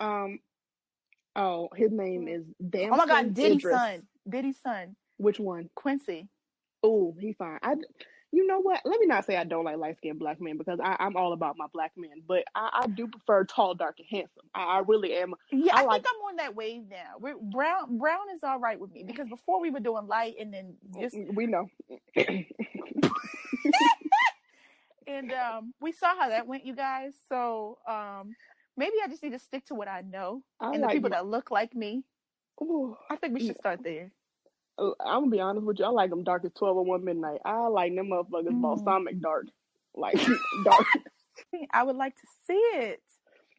Um, oh, his name is Oh my God, Damson Diddy's Idris. son. Diddy's son. Which one? Quincy. Oh, he fine. You know what? Let me not say I don't like light skinned black men because I'm all about my black men, but I do prefer tall, dark, and handsome. I really am. Yeah, I I think like. I'm on that wave now. Brown is all right with me because before we were doing light and then just We know. and we saw how that went, you guys. So maybe I just need to stick to what I know I and the like people my. that look like me. Ooh, I think we should start there. I'm gonna be honest with you. I like them dark as 12:01 midnight. I like them motherfuckers Mm. balsamic dark, like dark. I would like to see it.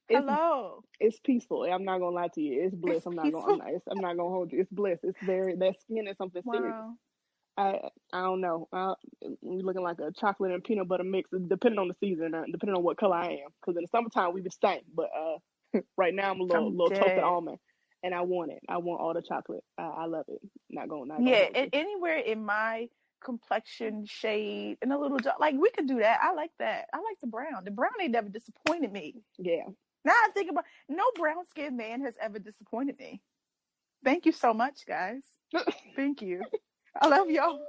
It's Hello. it's peaceful. I'm not gonna lie to you. It's bliss. It's peaceful. I'm not gonna hold you. It's bliss. It's very that skin is something serious. Wow. I don't know. You're looking like a chocolate and peanut butter mix, depending on the season, depending on what color I am. Because in the summertime we the same, but right now I'm a I'm little toasted dead. almond, and I want it. I want all the chocolate. I love it. Not gonna Yeah, hold you. anywhere in my complexion shade and a little like we could do that. I like that. I like the brown. The brown ain't never disappointed me. Yeah. Now I think about no brown skinned man has ever disappointed me. Thank you so much, guys. Thank you. I love y'all.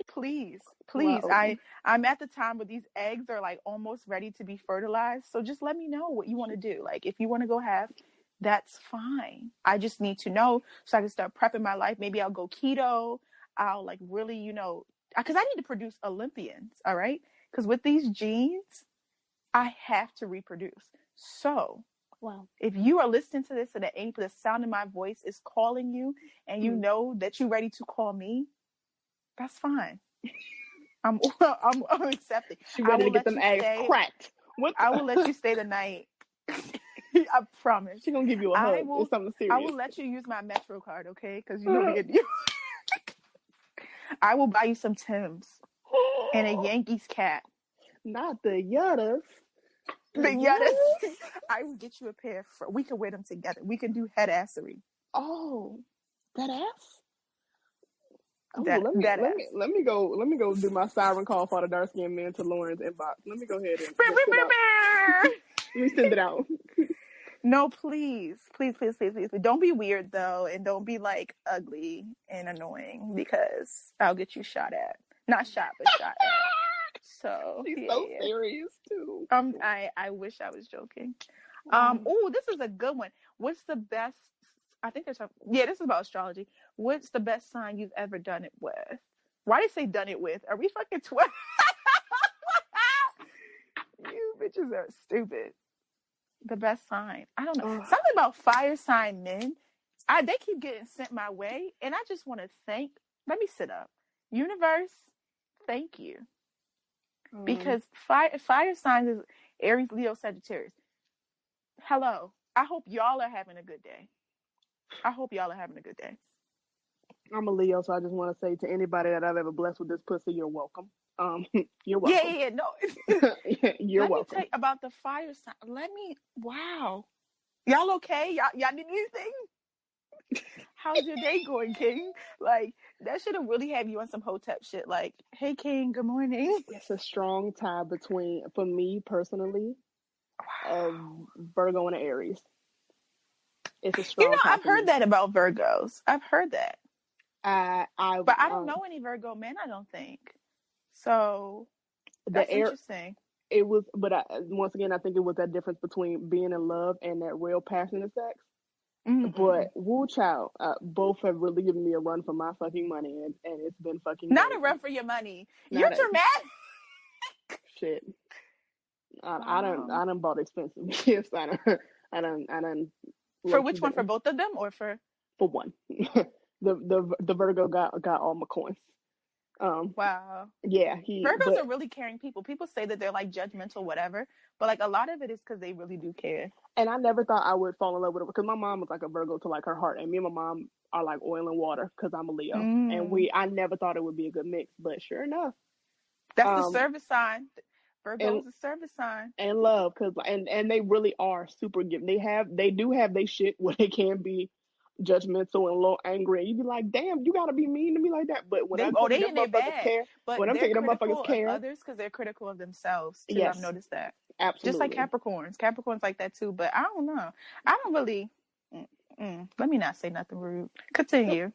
Please. Wow. I'm at the time where these eggs are like almost ready to be fertilized. So just let me know what you want to do. Like if you want to go have, that's fine. I just need to know so I can start prepping my life. Maybe I'll go keto. I'll like really, because I need to produce Olympians. All right. Because with these genes, I have to reproduce. So Wow. if you are listening to this and the sound of my voice is calling you and you know that you're ready to call me, that's fine. I'm accepting. She ready to get them eggs cracked. I will let you stay the night. I promise. She gonna give you a hug. It's something serious. I will let you use my Metro card, okay? Because you know me. I will buy you some Timbs and a Yankees cap. Not the Yuttas. The Yuttas. I will get you a pair. We can wear them together. We can do head assery. Oh, that ass. Oh, let me go do my siren call for the dark skinned man to Lauren's inbox. Let me go ahead and let me send it out. No, please. Don't be weird though, and don't be like ugly and annoying because I'll get you shot at. Not shot, but shot at. So she's so serious too. I wish I was joking. Oh, this is a good one. What's the best? I think this is about astrology. What's the best sign you've ever done it with? Why do you say done it with? Are we fucking 12? You bitches are stupid. The best sign. I don't know. Something about fire sign men. They keep getting sent my way, and I just want to thank. Let me sit up. Universe, thank you. Because fire signs is Aries, Leo, Sagittarius. Hello. I hope y'all are having a good day. I'm a Leo, so I just want to say to anybody that I've ever blessed with this pussy, you're welcome. You're welcome. Yeah, no. You're welcome. Let me tell you about the fire sign. Wow. Y'all okay? Y'all need anything? How's your day going, King? Like, that should have really had you on some Hotep shit. Like, hey, King, good morning. It's a strong tie between, for me personally, Virgo and Aries. It's a strong tie. I've heard that about Virgos. I've heard that. But I don't know any Virgo men, I don't think. So, that's interesting. It was, but once again, I think it was that difference between being in love and that real passionate sex. Mm-hmm. But woo child, both have really given me a run for my fucking money, and it's been fucking not a run for your money. You're dramatic. Shit. I done bought expensive gifts. I done. For which one? For both of them, or for one? the Virgo got all my coins. Wow. Yeah, Virgos are really caring people. People say that they're like judgmental, whatever, but like a lot of it is because they really do care. And I never thought I would fall in love with her because my mom was like a Virgo to like her heart, and me and my mom are like oil and water because I'm a Leo, and I never thought it would be a good mix, but sure enough, that's the service sign. Virgo is a service sign and love because and they really are super giving. They do have they shit where they can be judgmental and a little angry, and you be like, damn, you gotta be mean to me like that. But when I'm taking them motherfuckers care, but when I'm taking them motherfuckers care, others because they're critical of themselves too. Yes, I've noticed that. Absolutely. Just like Capricorns like that too. But I don't know. I don't really. Let me not say nothing rude. Continue.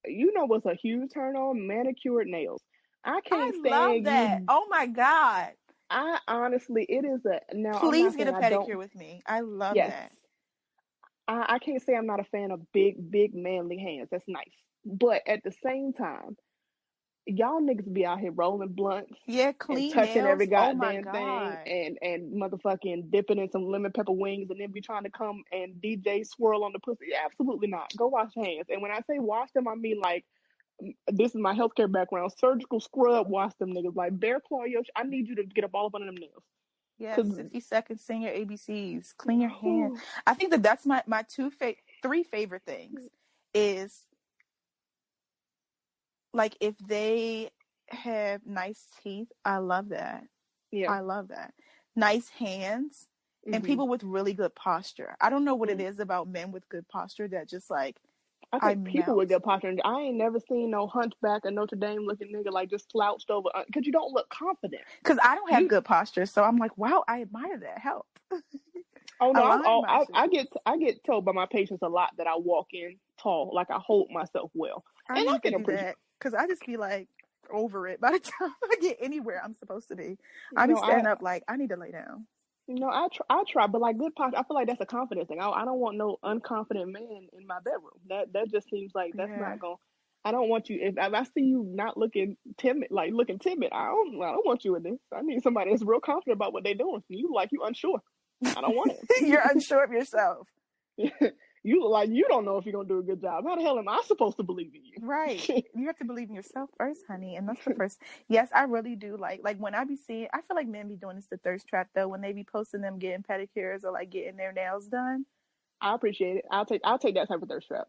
You know what's a huge turn on? Manicured nails. I can't stand love that. Oh my God. I honestly, it is now. Please get a pedicure with me. I love that. I can't say I'm not a fan of big manly hands. That's nice. But at the same time, y'all niggas be out here rolling blunts. Yeah, clean and touching nails. every goddamn thing and motherfucking dipping in some lemon pepper wings and then be trying to come and DJ swirl on the pussy. Absolutely not. Go wash your hands. And when I say wash them, I mean like, this is my healthcare background. Surgical scrub, wash them niggas. Like bear claw your I need you to get up all up under them nails. Yes, 60 seconds, sing your ABCs, clean your hands. I think that's my three favorite things is like if they have nice teeth, I love that. Yeah. I love that. Nice hands and Mm-hmm. people with really good posture. I don't know what Mm-hmm. it is about men with good posture that just like I I think people melt. with good posture. I ain't never seen no hunchback or Notre Dame looking nigga like just slouched over because you don't look confident. Because I don't have You, good posture, so I'm like, wow, I admire that. Help. oh no, Align my shit. I get told by my patients a lot that I walk in tall, like I hold myself well, I and I need to can do appreciate. that because I just be like over it by the time I get anywhere I'm supposed to be. I be No, standing up like I need to lay down. I try, but like good posture, I feel like that's a confidence thing. I don't want no unconfident man in my bedroom. That just seems like that's Yeah. not going. I don't want you. If I see you not looking timid, I don't want you in this. I need somebody that's real confident about what they're doing. You unsure. I don't want it. You're unsure of yourself. You look like you don't know if you're gonna do a good job. How the hell am I supposed to believe in you? Right. You have to believe in yourself first, honey. And that's the first. Yes, I really do. Like when I be seeing, I feel like men be doing this to thirst trap though. When they be posting them getting pedicures or like getting their nails done. I appreciate it. I'll take that type of thirst trap.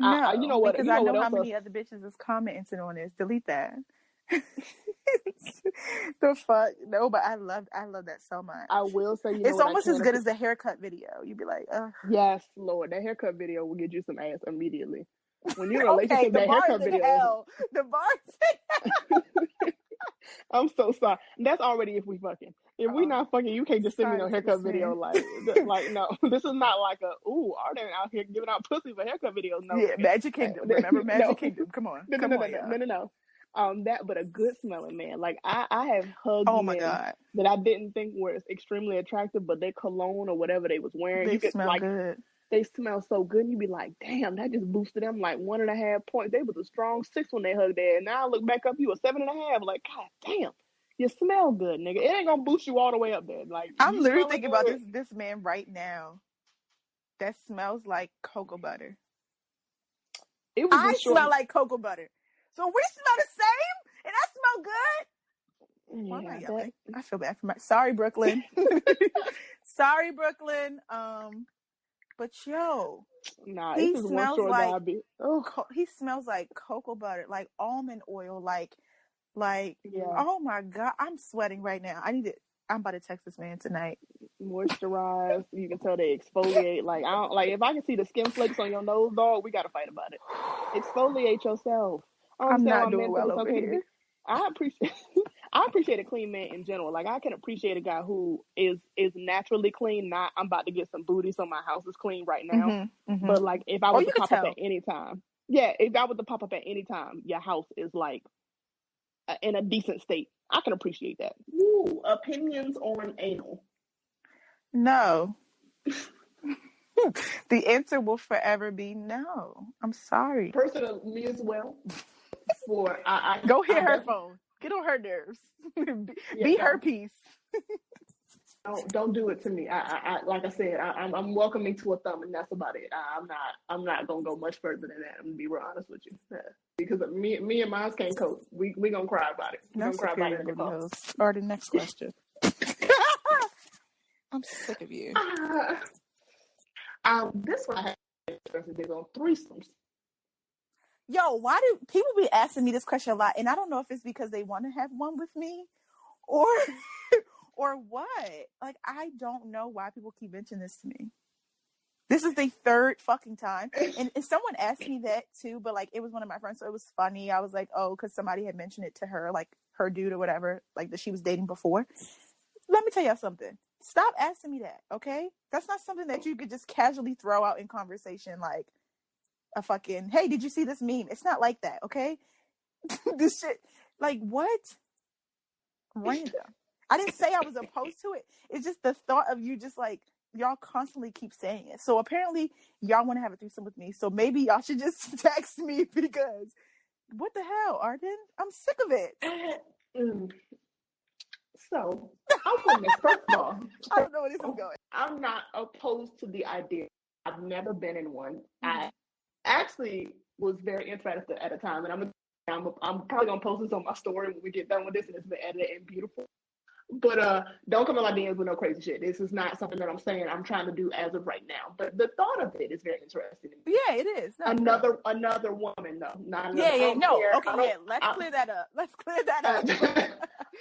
No, You know what? because You I know what know how else? many other bitches is commenting on this. Delete that. The fuck? No, but I love that so much. I will say, you know It's what? almost as good as the haircut video. You'd be like, ugh. Yes, Lord, that haircut video will get you some ass immediately. When you're in a Okay, relationship, the that bars haircut in video. hell. The bars in hell. I'm so sorry. That's already if we fucking. If we not fucking, you can't just send me no Sorry to haircut this video man. like no. This is not like Arden out here giving out pussy for haircut videos. No, Yeah, nigga. Magic Kingdom. Remember Magic No. Kingdom? Come on, No, come no, on, no, y'all. no, no, no. But a good smelling man. Like I have hugged Oh my men god, that I didn't think were extremely attractive, but their cologne or whatever they was wearing, they you could smell like good. they smell so good. And you be like, damn, that just boosted them like 1.5 points. They was a strong 6 when they hugged that. And now I look back up, you a 7.5. Like, god damn, you smell good, nigga. It ain't gonna boost you all the way up there. Like I'm you literally smelling thinking about good. this man right now. That smells like cocoa butter. It was I just short. smell like cocoa butter. So we smell the same, and I smell good. Why am I yelling? I feel bad for my. Sorry, Brooklyn. Sorry, Brooklyn. But yo, Nah, he it's just one smells short like guy. Oh, he smells like cocoa butter, like almond oil, like yeah. oh my god, I'm sweating right now. I'm about to text this man tonight. Moisturize. You can tell they exfoliate. Like I don't like if I can see the skin flakes on your nose, dog. We gotta fight about it. Exfoliate yourself. I I'm understand why not doing men think well it's over okay to be. here. I appreciate. I appreciate a clean man in general. Like I can appreciate a guy who is naturally clean. Not I'm about to get some booty, so my house is clean right now. Mm-hmm, mm-hmm. But like if I Oh, was you to could pop up tell. at any time, yeah, if I was to pop up at any time, your house is like in a decent state. I can appreciate that. Ooh, opinions on anal. No. The answer will forever be no. I'm sorry. Personally, me as well. Go hit her phone. Get on her nerves. Be her piece. Don't do it to me. I like I said, I'm welcoming to a thumb, and that's about it. I'm not gonna go much further than that. I'm gonna be real honest with you, because me and mine can't cope. We gonna cry about it. We gonna cry about it in the car. Arden, next question. I'm sick of you. This one I have on threesomes. Yo, why do people be asking me this question a lot? And I don't know if it's because they want to have one with me, or what. Like, I don't know why people keep mentioning this to me. This is the third fucking time. And someone asked me that too, but like it was one of my friends, so it was funny. I was like, oh, because somebody had mentioned it to her, like her dude or whatever, like that she was dating before. Let me tell y'all something. Stop asking me that, okay? That's not something that you could just casually throw out in conversation like a fucking, hey, did you see this meme? It's not like that, okay? This shit, like, what? Random. I didn't say I was opposed to it. It's just the thought of you just like, y'all constantly keep saying it. So apparently y'all want to have a threesome with me. So maybe y'all should just text me because what the hell, Arden? I'm sick of it. So I'll put this first of all. I don't know where this is going. I'm not opposed to the idea. I've never been in one. I actually was very interested at a time, and I'm probably gonna post this on my story when we get done with this, and it's been edited and beautiful. But don't come in my DMs with no crazy shit. This is not something that I'm saying I'm trying to do as of right now. But the thought of it is very interesting. Yeah, it is. No, another woman, though, not another. Yeah, no. Care. Okay, yeah. Let's clear that up.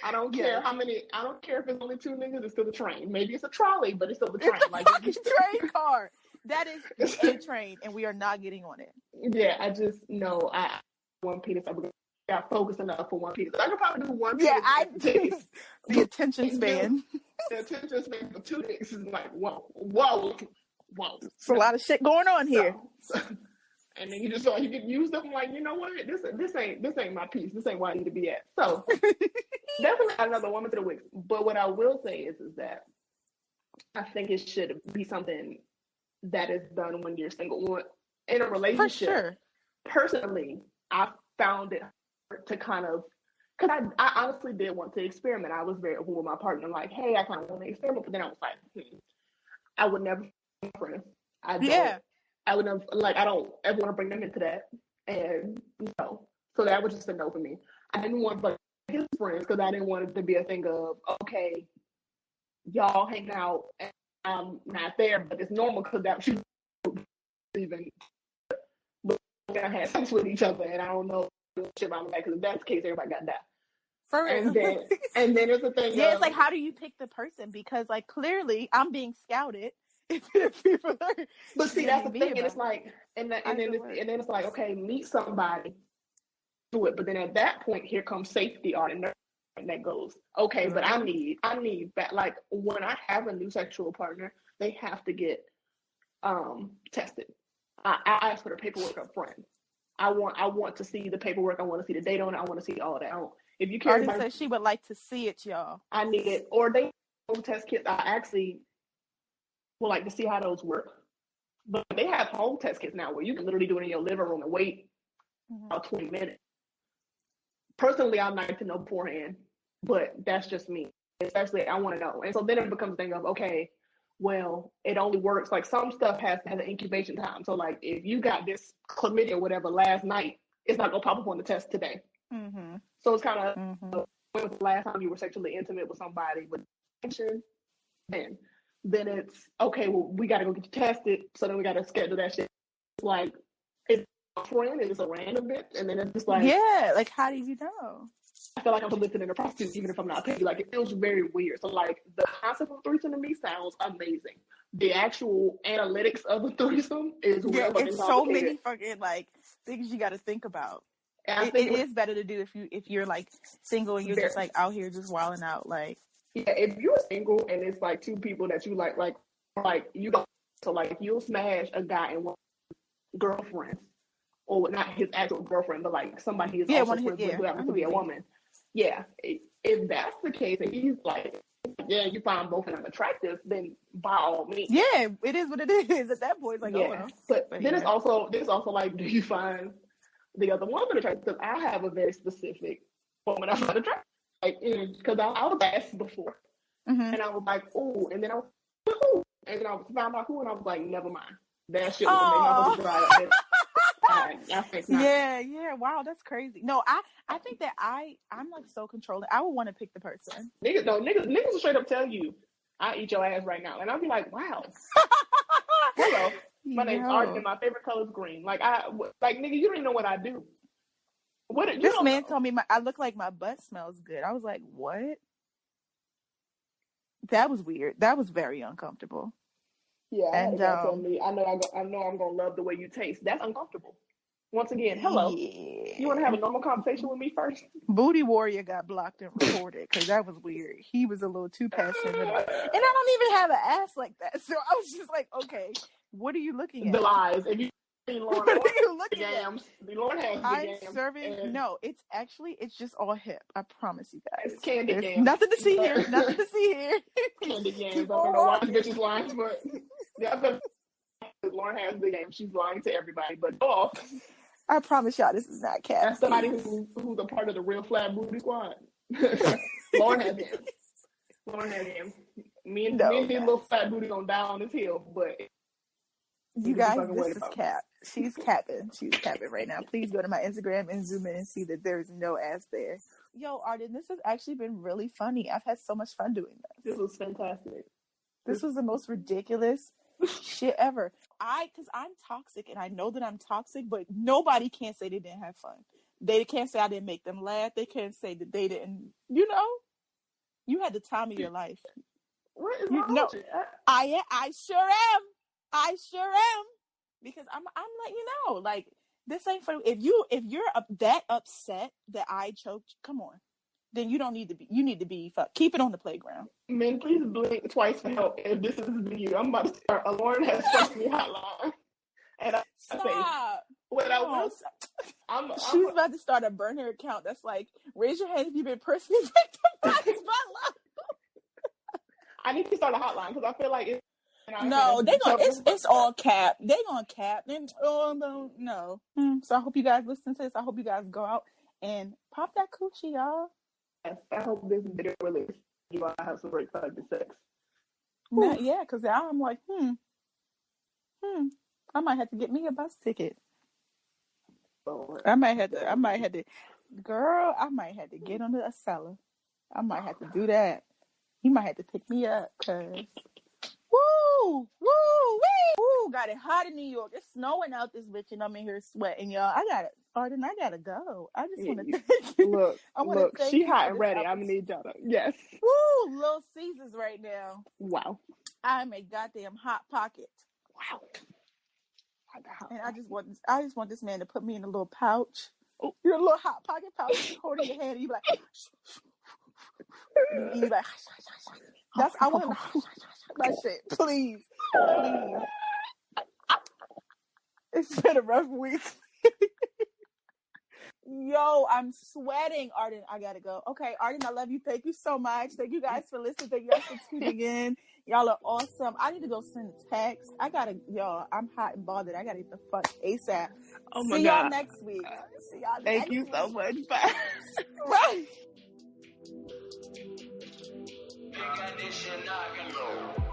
I don't care how many. I don't care if it's only 2 niggas. It's still a train. Maybe it's a trolley, but it's still a train. It's a fucking train car. That is a train, and we are not getting on it. Yeah, I just know I one penis. I got focused enough for one piece. I could probably do one piece. Yeah, the attention span. The attention span for 2 days is like, whoa. It's a lot of shit going on here. So, and then you can use them like, you know what? This ain't my piece. This ain't where I need to be at. So definitely another woman to the wicks. But what I will say is that I think it should be something that is done when you're single. In a relationship, for sure. Personally, I found it to kind of, because I honestly did want to experiment. I was very open with my partner, like, hey, I kind of want to experiment, but then I was like, I would never be friends. I would never, like, I don't ever want to bring them into that. And no. So that was just a no for me. I didn't want to be his friends because I didn't want it to be a thing of, okay, y'all hang out and I'm not there, but it's normal because that she even gonna have sex with each other, and I don't know shit about that, because if that's the case, everybody got that. For real. And then it's the thing. Yeah, it's like, how do you pick the person? Because like clearly I'm being scouted. But see, that's the thing, and it's like, and then it's like, okay, meet somebody, do it. But then at that point, here comes safety, Arden, and that goes, okay, but I need that. Like when I have a new sexual partner, they have to get tested. I ask for the paperwork up front. I want to see the paperwork. I want to see the date on it. I want to see all of that. If you care, Arden says she would like to see it, y'all. I need it. Or they test kits. I actually would like to see how those work. But they have home test kits now where you can literally do it in your living room and wait about 20 minutes. Personally, I'd like to know beforehand, but that's just me. Especially, I want to know. And so then it becomes a thing of, okay, well, it only works, like some stuff has an incubation time. So like if you got this chlamydia or whatever last night, it's not gonna pop up on the test today. So it's kind of when was the last time you were sexually intimate with somebody with attention, then it's okay, well, we gotta go get you tested, so then we gotta schedule that shit. It's like, it's a friend, it's a random bitch, and then it's just like, yeah, like how do you know? I feel like I'm soliciting in a prostitute, even if I'm not paid. Like, it feels very weird. So, like, the concept of threesome to me sounds amazing. The actual analytics of a threesome is it's so many fucking like things you got to think about. It is better to do if you're like single and you're just like out here just wilding out. Like, yeah, if you're single and it's like 2 people that you like you don't. So, like, you'll smash a guy and one girlfriend, or not his actual girlfriend, but like somebody he's also friends with who happens to be a woman. Yeah, if that's the case, and he's like, yeah, you find both of them attractive, then by all means. Yeah, it is what it is. At that point, it's like, yeah. But then it's also like, do you find the other woman attractive? Because I have a very specific woman I find attractive. Like, because I was asked before, and I was like, oh, and then I was like, who? And then I found out who, and I was like, never mind. That shit was make my dry up. I think not. Yeah. Wow, that's crazy. No, I think that I'm like so controlling. I would want to pick the person. Niggas will straight up tell you, I eat your ass right now, and I'll be like, wow. Hello, my name's Arden, and my favorite color is green. Like nigga, you don't even know what I do. This man told me I look like my butt smells good. I was like, what? That was weird. That was very uncomfortable. Yeah, and tell me, I know I'm gonna love the way you taste. That's uncomfortable. Once again, hello. Yeah. You want to have a normal conversation with me first? Booty Warrior got blocked and reported because that was weird. He was a little too passive, and I don't even have an ass like that. So I was just like, okay, what are you looking at? The lies. If you what are you looking at? The Lord has the I'm yams, serving. No, it's just all hip. I promise you guys. It's candy yams. Nothing to see here. Nothing to see here. Candy yams. I don't know why this bitch is lying, but yeah, Lauren has the yams. She's lying to everybody, but I promise y'all, this is not cat. That's somebody who's a part of the real flat booty squad. Lauren has yams. Me and these little fat booty gonna die on this hill, but You guys, this is cap. She's capping. She's capping right now. Please go to my Instagram and zoom in and see that there is no ass there. Yo, Arden, this has actually been really funny. I've had so much fun doing this. This was fantastic. This was the most ridiculous shit ever. Because I'm toxic and I know that I'm toxic, but nobody can say they didn't have fun. They can't say I didn't make them laugh. They can't say that they didn't, you had the time of your life. What is wrong with you? I sure am. I sure am. Because I'm letting you know, like, this ain't for, if you're that upset that I choked, come on. Then you need to be keep it on the playground. Men, please blink twice for help if this is you. I'm about to start a Lauren has trust me hotline. And Stop. She's about to start a burner account that's like, raise your hand if you've been personally victimized by love. I need to start a hotline because I feel like it's it's all cap. They gonna cap. No. So I hope you guys listen to this. I hope you guys go out and pop that coochie, y'all. Yes, I hope this video release you all have some great productive sex. Yeah, because now I'm like, I might have to get me a bus ticket. Lord. I might have to, girl, I might have to get on the Acela. I might have to do that. You might have to pick me up, cause woo, got it hot in New York. It's snowing out this bitch, and I'm in here sweating, y'all. Arden, I gotta go. I just want to thank you. Look, she hot and ready. I'm gonna need y'all to, yes. Woo, Little Caesars right now. Wow. I'm a goddamn hot pocket. Wow. And I just want this man to put me in a little pouch. Oh, your little hot pocket pouch, holding your hand, and you be like, you like, that's I want that shit. Please. It's been a rough week. Yo, I'm sweating, Arden. I gotta go. Okay, Arden, I love you. Thank you so much. Thank you guys for listening. Thank you guys for tuning in. Y'all are awesome. I need to go send a text. I'm hot and bothered. I gotta get the fuck ASAP. Oh my See God. y'all next week. Thank you so much. Bye. Right. Big addition, I can go.